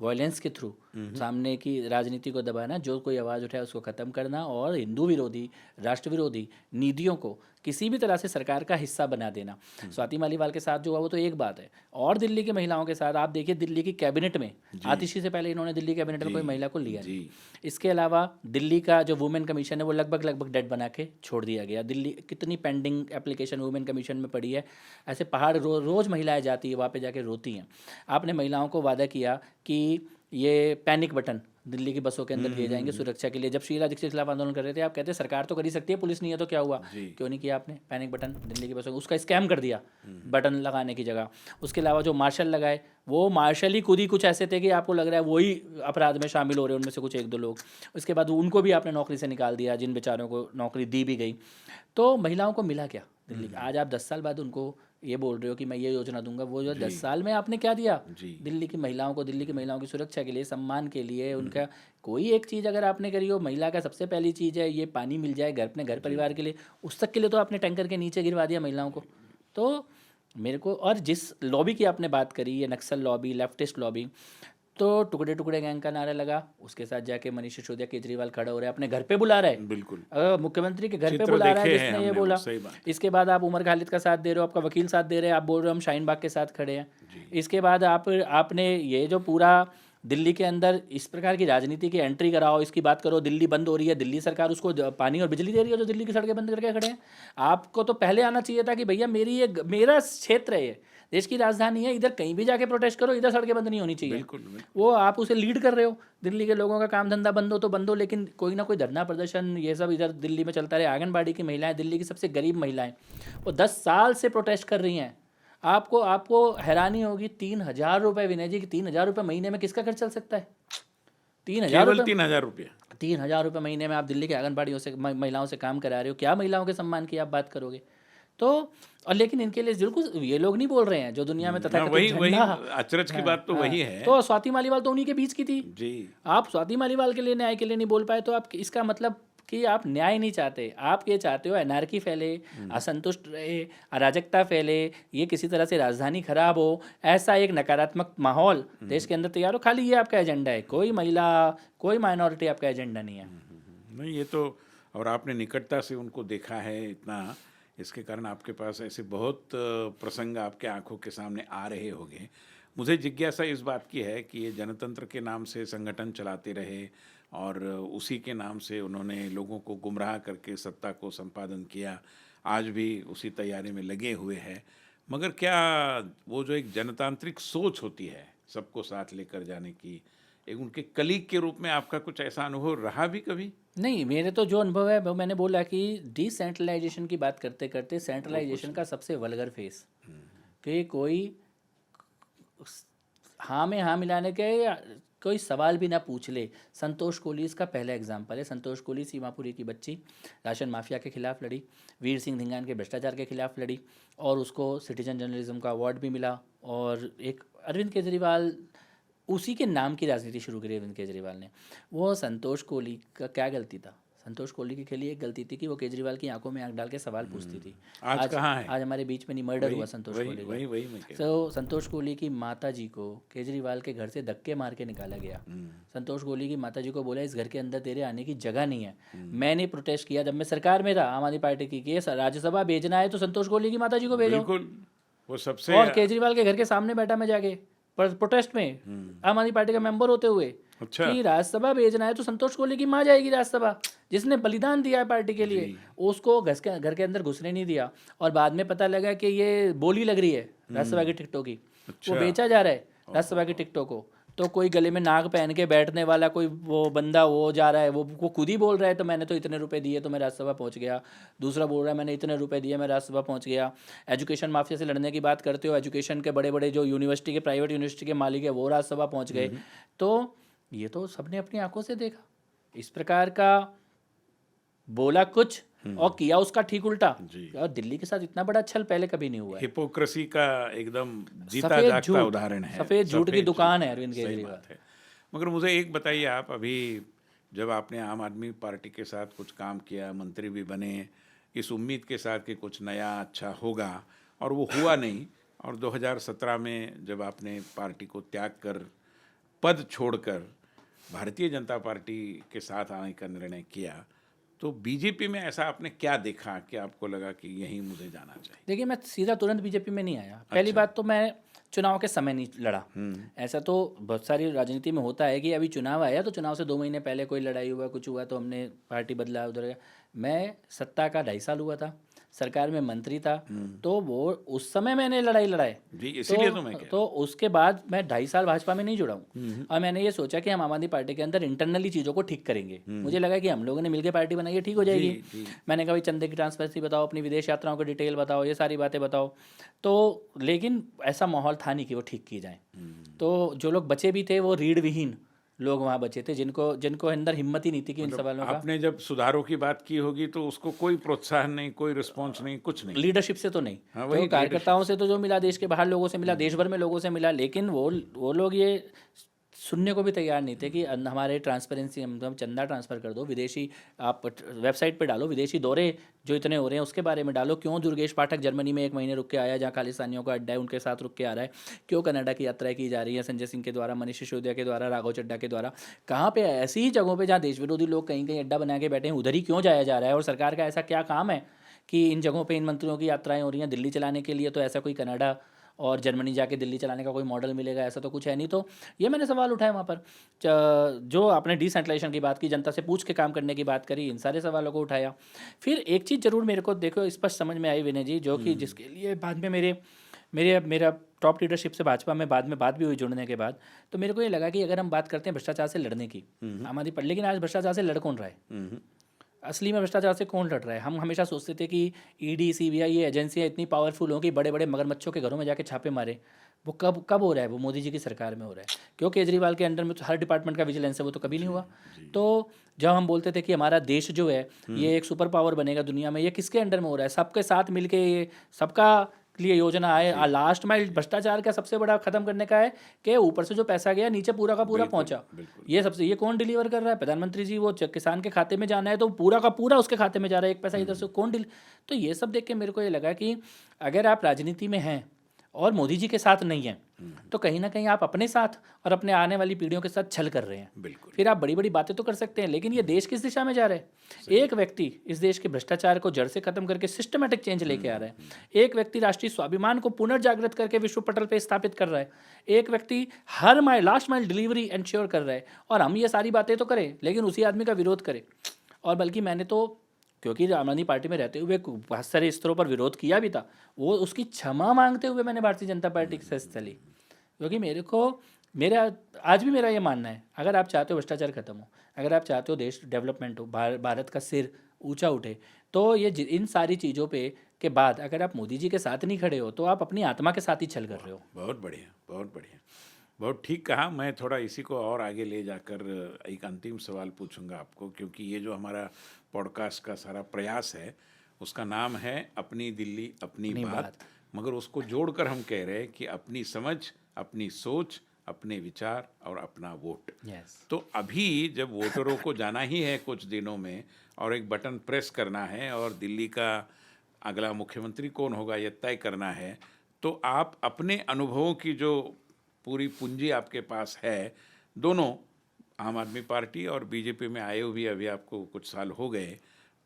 वायलेंस के थ्रू सामने की राजनीति को दबाना, जो कोई आवाज़ उठाए उसको ख़त्म करना, और हिंदू विरोधी, राष्ट्र विरोधी नीतियों को किसी भी तरह से सरकार का हिस्सा बना देना। स्वाति मालीवाल के साथ जो हुआ वो तो एक बात है, और दिल्ली की महिलाओं के साथ आप देखिए, दिल्ली की कैबिनेट में आतिशी से पहले इन्होंने दिल्ली कैबिनेट में कोई महिला को लिया नहीं। इसके अलावा दिल्ली का जो वुमेन कमीशन है वो लगभग डेड बना के छोड़ दिया गया। दिल्ली कितनी पेंडिंग एप्लीकेशन वुमेन कमीशन में पड़ी है, ऐसे पहाड़ रोज़ महिलाएं जाती है वहाँ पे जाके रोती हैं। आपने महिलाओं को वादा किया कि ये पैनिक बटन दिल्ली की बसों के अंदर दिए जाएंगे सुरक्षा के लिए। जब शीला दीक्षित के खिलाफ आंदोलन कर रहे थे, आप कहते हैं सरकार तो कर ही सकती है, पुलिस नहीं है तो क्या हुआ, क्यों नहीं किया आपने पैनिक बटन दिल्ली की बसों को? उसका स्कैम कर दिया बटन लगाने की जगह। उसके अलावा जो मार्शल लगाए, वो मार्शल ही खुद ही कुछ ऐसे थे कि आपको लग रहा है वही अपराध में शामिल हो रहे हैं, उनमें से कुछ 1-2 लोग। उसके बाद उनको भी आपने नौकरी से निकाल दिया, जिन बेचारों को नौकरी दी भी गई। तो महिलाओं को मिला क्या दिल्ली का? आज आप 10 साल बाद उनको ये बोल रहे हो कि मैं ये योजना दूंगा, वो जो जी। 10 साल में आपने क्या दिया जी। दिल्ली की महिलाओं को? दिल्ली की महिलाओं की सुरक्षा के लिए, सम्मान के लिए, उनका कोई एक चीज़ अगर आपने करी हो, महिला का सबसे पहली चीज़ है ये पानी मिल जाए घर, अपने घर परिवार के लिए, उस तक के लिए तो आपने टैंकर के नीचे गिरवा दिया महिलाओं को। तो मेरे को, और जिस लॉबी की आपने बात करी, ये नक्सल लॉबी, लेफ्टिस्ट लॉबी, तो टुकड़े टुकड़े गैंग का नारा लगा, उसके साथ जाके मनीष सिसोदिया, केजरीवाल खड़ा हो रहा है, अपने घर पे बुला रहा है, बिल्कुल मुख्यमंत्री के घर पे चित्र बुला रहा है देखे हैं जिसने ये हमने वो, बोला। सही बात। इसके बाद आप उमर खालिद का साथ दे रहे हो, आपका वकील साथ दे रहे हैं, आप बोल रहे हो हम शाहीन बाग के साथ खड़े हैं। जी। इसके बाद आपने ये जो पूरा दिल्ली के अंदर इस प्रकार की राजनीति की एंट्री कराओ, इसकी बात करो, दिल्ली बंद हो रही है, दिल्ली सरकार उसको पानी और बिजली दे रही है जो दिल्ली की सड़कें बंद करके खड़े हैं। आपको तो पहले आना चाहिए था कि भैया मेरा क्षेत्र है, ये देश की राजधानी है, इधर कहीं भी जाके प्रोटेस्ट करो, इधर सड़कें बंद नहीं होनी चाहिए। बिल्कुल बिल्कुल। वो आप उसे लीड कर रहे हो, दिल्ली के लोगों का काम धंधा बंद हो तो बंद हो, लेकिन कोई ना कोई धरना प्रदर्शन ये सब इधर दिल्ली में चलता रहे। आंगनबाड़ी की महिलाएं, दिल्ली की सबसे गरीब महिलाएं, वो 10 साल से प्रोटेस्ट कर रही हैं। आपको हैरानी होगी, 3,000 रुपये, विनय जी, कि 3,000 रुपये महीने में किसका खर्च चल सकता है? 3,000 केवल रुपये, 3,000 रुपये। 3,000 रुपये महीने में आप दिल्ली के आंगनबाड़ियों से महिलाओं से काम करा रहे हो, क्या महिलाओं के सम्मान की आप बात करोगे? तो और लेकिन इनके लिए बिल्कुल ये लोग नहीं बोल रहे हैं जो दुनिया में हाँ, तथाकथित वही झंडा। अचरज की बात तो वही है। तो स्वाति मालीवाल तो उन्हीं के बीच की थी। जी। आप स्वाति मालीवाल के लिए, न्याय के लिए नहीं बोल पाए, तो आप इसका मतलब कि आप न्याय नहीं चाहते, आप ये चाहते हो एनार्की फैले, असंतुष्ट रहे, अराजकता फैले, ये किसी तरह से राजधानी खराब हो, ऐसा एक नकारात्मक माहौल देश के अंदर तैयार हो। खाली ये आपका एजेंडा है, कोई महिला, कोई माइनॉरिटी आपका एजेंडा नहीं है। नहीं, ये तो, और आपने निकटता से उनको देखा है इतना, इसके कारण आपके पास ऐसे बहुत प्रसंग आपके आंखों के सामने आ रहे होंगे। मुझे जिज्ञासा इस बात की है कि ये जनतंत्र के नाम से संगठन चलाते रहे और उसी के नाम से उन्होंने लोगों को गुमराह करके सत्ता को संपादन किया, आज भी उसी तैयारी में लगे हुए हैं। मगर क्या वो जो एक जनतांत्रिक सोच होती है सबको साथ लेकर जाने की, एक उनके कलीग के रूप में आपका कुछ ऐसा अनुभव रहा भी कभी? नहीं, मेरे तो जो अनुभव है वो मैंने बोला कि डिसेंट्रलाइजेशन की बात करते करते सेंट्रलाइजेशन का सबसे वल्गर फेस, कि कोई हाँ में हाँ मिलाने के कोई सवाल भी ना पूछ ले। संतोष कोहली इसका पहला एग्जाम्पल है। संतोष कोहली सीमापुरी की बच्ची राशन माफिया के खिलाफ लड़ी, वीर सिंह धिंगान के भ्रष्टाचार के खिलाफ लड़ी, और उसको सिटीजन जर्नलिज्म का अवार्ड भी मिला। और एक अरविंद केजरीवाल, उसी के नाम की राजनीति शुरू करी अरविंद केजरीवाल ने। वो संतोष कोहली का क्या गलती था? संतोष कोहली के लिए एक गलती थी कि वो केजरीवाल की आंखों में आंख डाल के सवाल पूछती थी। आज कहाँ है? आज हमारे बीच में नहीं मर्डर हुआ संतोष कोहली वही वही मैं कह तो संतोष कोहली की माता जी को केजरीवाल के घर से धक्के मार के निकाला गया। संतोष कोहली की माता जी को बोला इस घर के अंदर तेरे आने की जगह नहीं है। मैंने प्रोटेस्ट किया जब मैं सरकार में था, आम आदमी पार्टी की, कि राज्यसभा भेजना है तो संतोष कोहली की माता जी को भेजो। बिल्कुल, वो सबसे, और केजरीवाल के घर के सामने बैठा मैं जाके प्रोटेस्ट में, आम आदमी पार्टी का मेंबर होते हुए, अच्छा, कि राज्यसभा भेजना है तो संतोष कोहली की माँ जाएगी राज्यसभा, जिसने बलिदान दिया है पार्टी के लिए, उसको घर के अंदर घुसने नहीं दिया। और बाद में पता लगा कि ये बोली लग रही है राज्यसभा की टिकटों की, वो बेचा जा रहा है राज्यसभा की टिकटों को। तो कोई गले में नाग पहन के बैठने वाला कोई वो बंदा वो जा रहा है, वो खुद ही बोल रहा है तो मैंने तो इतने रुपए दिए तो मैं राज्यसभा पहुंच गया। दूसरा बोल रहा है मैंने इतने रुपए दिए मैं राज्यसभा पहुंच गया। एजुकेशन माफिया से लड़ने की बात करते हो, एजुकेशन के बड़े बड़े जो यूनिवर्सिटी के, प्राइवेट यूनिवर्सिटी के मालिक है वो राज्यसभा पहुंच गए। तो ये तो सबने अपनी आंखों से देखा। इस प्रकार का बोला कुछ और किया उसका ठीक उल्टा। और दिल्ली के साथ इतना बड़ा छल पहले कभी नहीं हुआ है। हिपोक्रेसी का एकदम जीता सफेद जागता झूठ, उदाहरण है। सफेद झूठ की दुकान है अरविंद सही केजरीवाल। बात है। मगर मुझे एक बताइए, आप अभी जब आपने आम आदमी पार्टी के साथ कुछ काम किया, मंत्री भी बने, इस उम्मीद के साथ कि कुछ नया अच्छा होगा, और वो हुआ नहीं, और 2017 में जब आपने पार्टी को त्याग कर, पद छोड़कर भारतीय जनता पार्टी के साथ आने का निर्णय किया, तो बीजेपी में ऐसा आपने क्या देखा कि आपको लगा कि यहीं मुझे जाना चाहिए? देखिए, मैं सीधा तुरंत बीजेपी में नहीं आया। पहली बात तो मैं चुनाव के समय नहीं लड़ा। ऐसा तो बहुत सारी राजनीति में होता है कि अभी चुनाव आया तो चुनाव से 2 महीने पहले कोई लड़ाई हुआ, कुछ हुआ तो हमने पार्टी बदला, उधर गया। मैं सत्ता का 2.5 साल हुआ था, सरकार में मंत्री था, तो वो उस समय मैंने लड़ाई लड़ाई जी, इसीलिए तो मैं कह तो उसके बाद मैं 2.5 साल भाजपा में नहीं जुड़ा हूँ। और मैंने ये सोचा कि हम आम आदमी पार्टी के अंदर इंटरनली चीज़ों को ठीक करेंगे। मुझे लगा कि हम लोगों ने मिलकर पार्टी बनाई है, ठीक हो जाएगी। मैंने कहा भाई चंदे की ट्रांसपेरेंसी बताओ, अपनी विदेश यात्राओं की डिटेल बताओ, ये सारी बातें बताओ। तो लेकिन ऐसा माहौल था नहीं कि वो ठीक की जाए। तो जो लोग बचे भी थे वो रीढ़ विहीन लोग वहाँ बचे थे जिनको जिनको अंदर हिम्मत ही नहीं थी कि इन सवालों का। आपने जब सुधारों की बात की होगी तो उसको कोई प्रोत्साहन नहीं, कोई रिस्पॉन्स नहीं, कुछ नहीं। लीडरशिप से तो नहीं, हाँ, जो वही कार्यकर्ताओं से तो जो मिला, देश के बाहर लोगों से मिला, देश भर में लोगों से मिला, लेकिन वो लोग ये सुनने को भी तैयार नहीं थे कि हमारे ट्रांसपेरेंसी, हम चंदा ट्रांसफ़र कर दो, विदेशी आप वेबसाइट पे डालो, विदेशी दौरे जो इतने हो रहे हैं उसके बारे में डालो, क्यों दुर्गेश पाठक जर्मनी में 1 महीने रुक के आया जहाँ खालिस्तानियों का अड्डा है उनके साथ रुक के आ रहा है, क्यों कनाडा की यात्राएं की जा रही है संजय सिंह के द्वारा, मनीष सिसोदिया के द्वारा, राघव चड्ढा के द्वारा, कहाँ पे ऐसी ही जगहों पर जहाँ देश विरोधी लोग कहीं कहीं अड्डा बना के बैठे हैं उधर ही क्यों जाया जा रहा है, और सरकार का ऐसा क्या काम है कि इन जगहों पे इन मंत्रियों की यात्राएं हो रही हैं दिल्ली चलाने के लिए, तो ऐसा कोई कनाडा और जर्मनी जाके दिल्ली चलाने का कोई मॉडल मिलेगा, ऐसा तो कुछ है नहीं। तो ये मैंने सवाल उठाए वहाँ पर, जो आपने डिसेंट्रलाइजेशन की बात की, जनता से पूछ के काम करने की बात करी, इन सारे सवालों को उठाया। फिर एक चीज़ ज़रूर मेरे को देखो स्पष्ट समझ में आई विनय जी, जो कि जिसके लिए बाद में मेरा टॉप लीडरशिप से भाजपा में बाद में बात भी हुई जुड़ने के बाद, तो मेरे को ये लगा कि अगर हम बात करते हैं भ्रष्टाचार से लड़ने की, आम आदमी पर, लेकिन आज भ्रष्टाचार से लड़ कौन रहा है? असली में भ्रष्टाचार से कौन लड़ रहा है? हम हमेशा सोचते थे कि ईडी, सीबीआई, ये एजेंसियां इतनी पावरफुल हों कि बड़े बड़े मगरमच्छों के घरों में जाके छापे मारे। वो कब हो रहा है? वो मोदी जी की सरकार में हो रहा है। क्यों केजरीवाल के अंडर में तो हर डिपार्टमेंट का विजिलेंस है, वो तो कभी नहीं हुआ। तो जब हम बोलते थे कि हमारा देश जो है ये एक सुपर पावर बनेगा दुनिया में, ये किसके अंडर में हो रहा है? सबके साथ मिलके ये सबका लिए योजना आए, लास्ट में भ्रष्टाचार का सबसे बड़ा खत्म करने का है कि ऊपर से जो पैसा गया नीचे पूरा का पूरा पहुंचा। ये सबसे, ये कौन डिलीवर कर रहा है? प्रधानमंत्री जी, वो किसान के खाते में जाना है तो पूरा का पूरा उसके खाते में जा रहा है, एक पैसा इधर से कौन तो ये सब देख के मेरे को ये लगा कि अगर आप राजनीति में हैं और मोदी जी के साथ नहीं है तो कहीं ना कहीं आप अपने साथ और अपने आने वाली पीढ़ियों के साथ छल कर रहे हैं। बिल्कुल। फिर आप बड़ी बड़ी बातें तो कर सकते हैं, लेकिन ये देश किस दिशा में जा रहा है? एक व्यक्ति इस देश के भ्रष्टाचार को जड़ से खत्म करके सिस्टमेटिक चेंज लेके आ रहा है। एक व्यक्ति राष्ट्रीय स्वाभिमान को पुनर्जागृत करके विश्व पटल पे स्थापित कर रहा है। एक व्यक्ति her last mile delivery ensure कर रहा है। और हम ये सारी बातें तो करें लेकिन उसी आदमी का विरोध करें। और बल्कि मैंने तो, क्योंकि आम आदमी पार्टी में रहते हुए बहुत सारे स्तरों पर विरोध किया भी था, वो उसकी क्षमा मांगते हुए मैंने भारतीय जनता पार्टी से चली। क्योंकि मेरा आज भी मेरा ये मानना है, अगर आप चाहते हो भ्रष्टाचार खत्म हो, अगर आप चाहते हो देश डेवलपमेंट हो, भारत का सिर ऊंचा उठे, तो ये इन सारी चीज़ों पे के बाद अगर आप मोदी जी के साथ नहीं खड़े हो तो आप अपनी आत्मा के साथ ही छल कर रहे हो। बहुत बढ़िया, बहुत बढ़िया, बहुत ठीक कहा। मैं थोड़ा इसी को और आगे ले जाकर एक अंतिम सवाल पूछूंगा आपको, क्योंकि ये जो हमारा पॉडकास्ट का सारा प्रयास है उसका नाम है अपनी दिल्ली अपनी बात, मगर उसको जोड़कर हम कह रहे हैं कि अपनी समझ, अपनी सोच, अपने विचार और अपना वोट। तो अभी जब वोटरों को जाना ही है कुछ दिनों में और एक बटन प्रेस करना है और दिल्ली का अगला मुख्यमंत्री कौन होगा ये तय करना है, तो आप अपने अनुभवों की जो पूरी पूंजी आपके पास है, दोनों आम आदमी पार्टी और बीजेपी में आए हुए अभी आपको कुछ साल हो गए,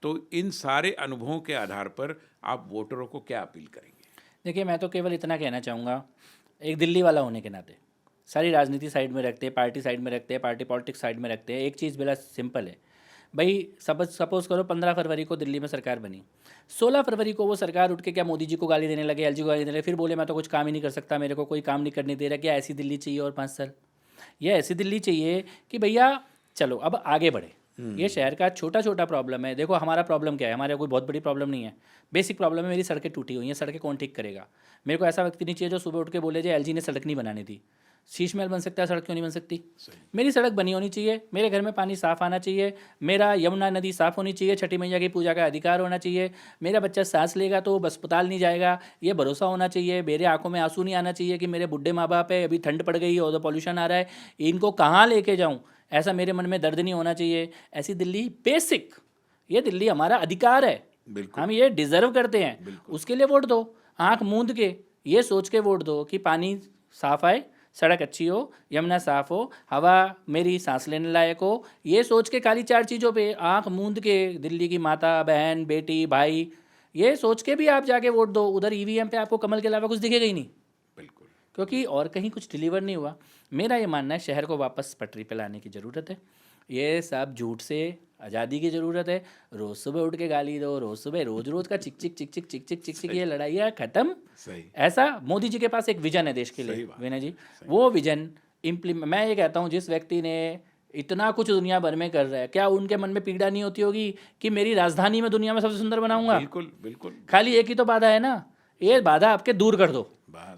तो इन सारे अनुभवों के आधार पर आप वोटरों को क्या अपील करेंगे? देखिए, मैं तो केवल इतना कहना चाहूँगा, एक दिल्ली वाला होने के नाते, सारी राजनीति साइड में रखते हैं, पार्टी साइड में रखते हैं, पार्टी पॉलिटिक्स साइड में रखते हैं, एक चीज़ बड़ा सिंपल है भाई। सपोज करो 15 फरवरी को दिल्ली में सरकार बनी, 16 फरवरी को वो सरकार उठ के क्या मोदी जी को गाली देने लगे, एलजी को गाली देने लगे, फिर बोले मैं तो कुछ काम ही नहीं कर सकता, मेरे को कोई काम नहीं करने दे रहा। क्या ऐसी दिल्ली चाहिए और 5 साल? यह ऐसी दिल्ली चाहिए कि भैया चलो अब आगे बढ़े। ये शहर का छोटा छोटा प्रॉब्लम है। देखो हमारा प्रॉब्लम क्या है, हमारा कोई बहुत बड़ी प्रॉब्लम नहीं है, बेसिक प्रॉब्लम है मेरी सड़कें टूटी हुई हैं। सड़कें कौन ठीक करेगा? मेरे को ऐसा व्यक्ति नहीं चाहिए जो सुबह उठ के बोले जो एलजी ने सड़क नहीं बनानी थी। शीश महल बन सकता है, सड़क क्यों नहीं बन सकती? मेरी सड़क बनी होनी चाहिए, मेरे घर में पानी साफ़ आना चाहिए, मेरा यमुना नदी साफ़ होनी चाहिए, छठी मैया की पूजा का अधिकार होना चाहिए, मेरा बच्चा सांस लेगा तो अस्पताल नहीं जाएगा, ये भरोसा होना चाहिए, मेरे आंखों में आंसू नहीं आना चाहिए कि मेरे बुढ़े माँ बाप है, अभी ठंड पड़ गई है और तो पॉल्यूशन आ रहा है, इनको कहाँ लेके जाऊँ, ऐसा मेरे मन में दर्द नहीं होना चाहिए। ऐसी दिल्ली बेसिक, ये दिल्ली हमारा अधिकार है, हम ये डिज़र्व करते हैं, उसके लिए वोट दो। आँख मूंद के ये सोच के वोट दो कि पानी साफ़ आए, सड़क अच्छी हो, यमुना साफ़ हो, हवा मेरी सांस लेने लायक हो, ये सोच के खाली 4 चीज़ों पे आंख मूंद के दिल्ली की माता, बहन, बेटी, भाई, ये सोच के भी आप जाके वोट दो। उधर ईवीएम पे आपको कमल के अलावा कुछ दिखेगा ही नहीं, बिल्कुल, क्योंकि और कहीं कुछ डिलीवर नहीं हुआ। मेरा ये मानना है शहर को वापस पटरी पे लाने की ज़रूरत है। ये सब झूठ से आज़ादी की ज़रूरत है। रोज़ सुबह उठ के गाली दो, रोज़ सुबह रोज़ का चिक चिक चिक चिक चिक चिक चिक चिक, ये लड़ाइयाँ ख़त्म। ऐसा मोदी जी के पास एक विजन है देश के लिए विनय जी, वो विजन मैं ये कहता हूँ जिस व्यक्ति ने इतना कुछ दुनिया भर में कर रहा है, क्या उनके मन में पीड़ा नहीं होती होगी कि मेरी राजधानी में दुनिया में सबसे सुंदर बनाऊंगा? बिल्कुल बिल्कुल। खाली एक ही तो बाधा है ना, ये बाधा आपके दूर कर दो।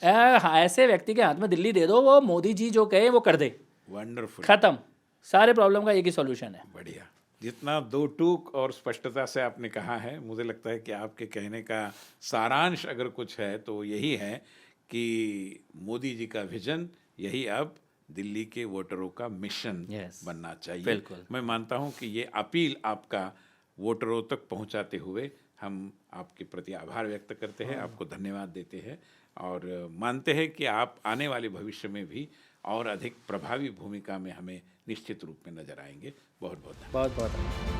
ऐसे व्यक्ति के हाथ में दिल्ली दे दो, वो मोदी जी जो कहे वो कर दे, वंडरफुल, खत्म। सारे प्रॉब्लम का एक ही सॉल्यूशन है। बढ़िया। जितना दो टूक और स्पष्टता से आपने कहा है, मुझे लगता है कि आपके कहने का सारांश अगर कुछ है तो यही है कि मोदी जी का विजन यही अब दिल्ली के वोटरों का मिशन Yes, बनना चाहिए। बिल्कुल। मैं मानता हूं कि ये अपील आपका वोटरों तक पहुंचाते हुए हम आपके प्रति आभार व्यक्त करते हैं, आपको धन्यवाद देते हैं और मानते हैं कि आप आने वाले भविष्य में भी और अधिक प्रभावी भूमिका में हमें निश्चित रूप में नजर आएंगे। बहुत बहुत धन्यवाद। बहुत बहुत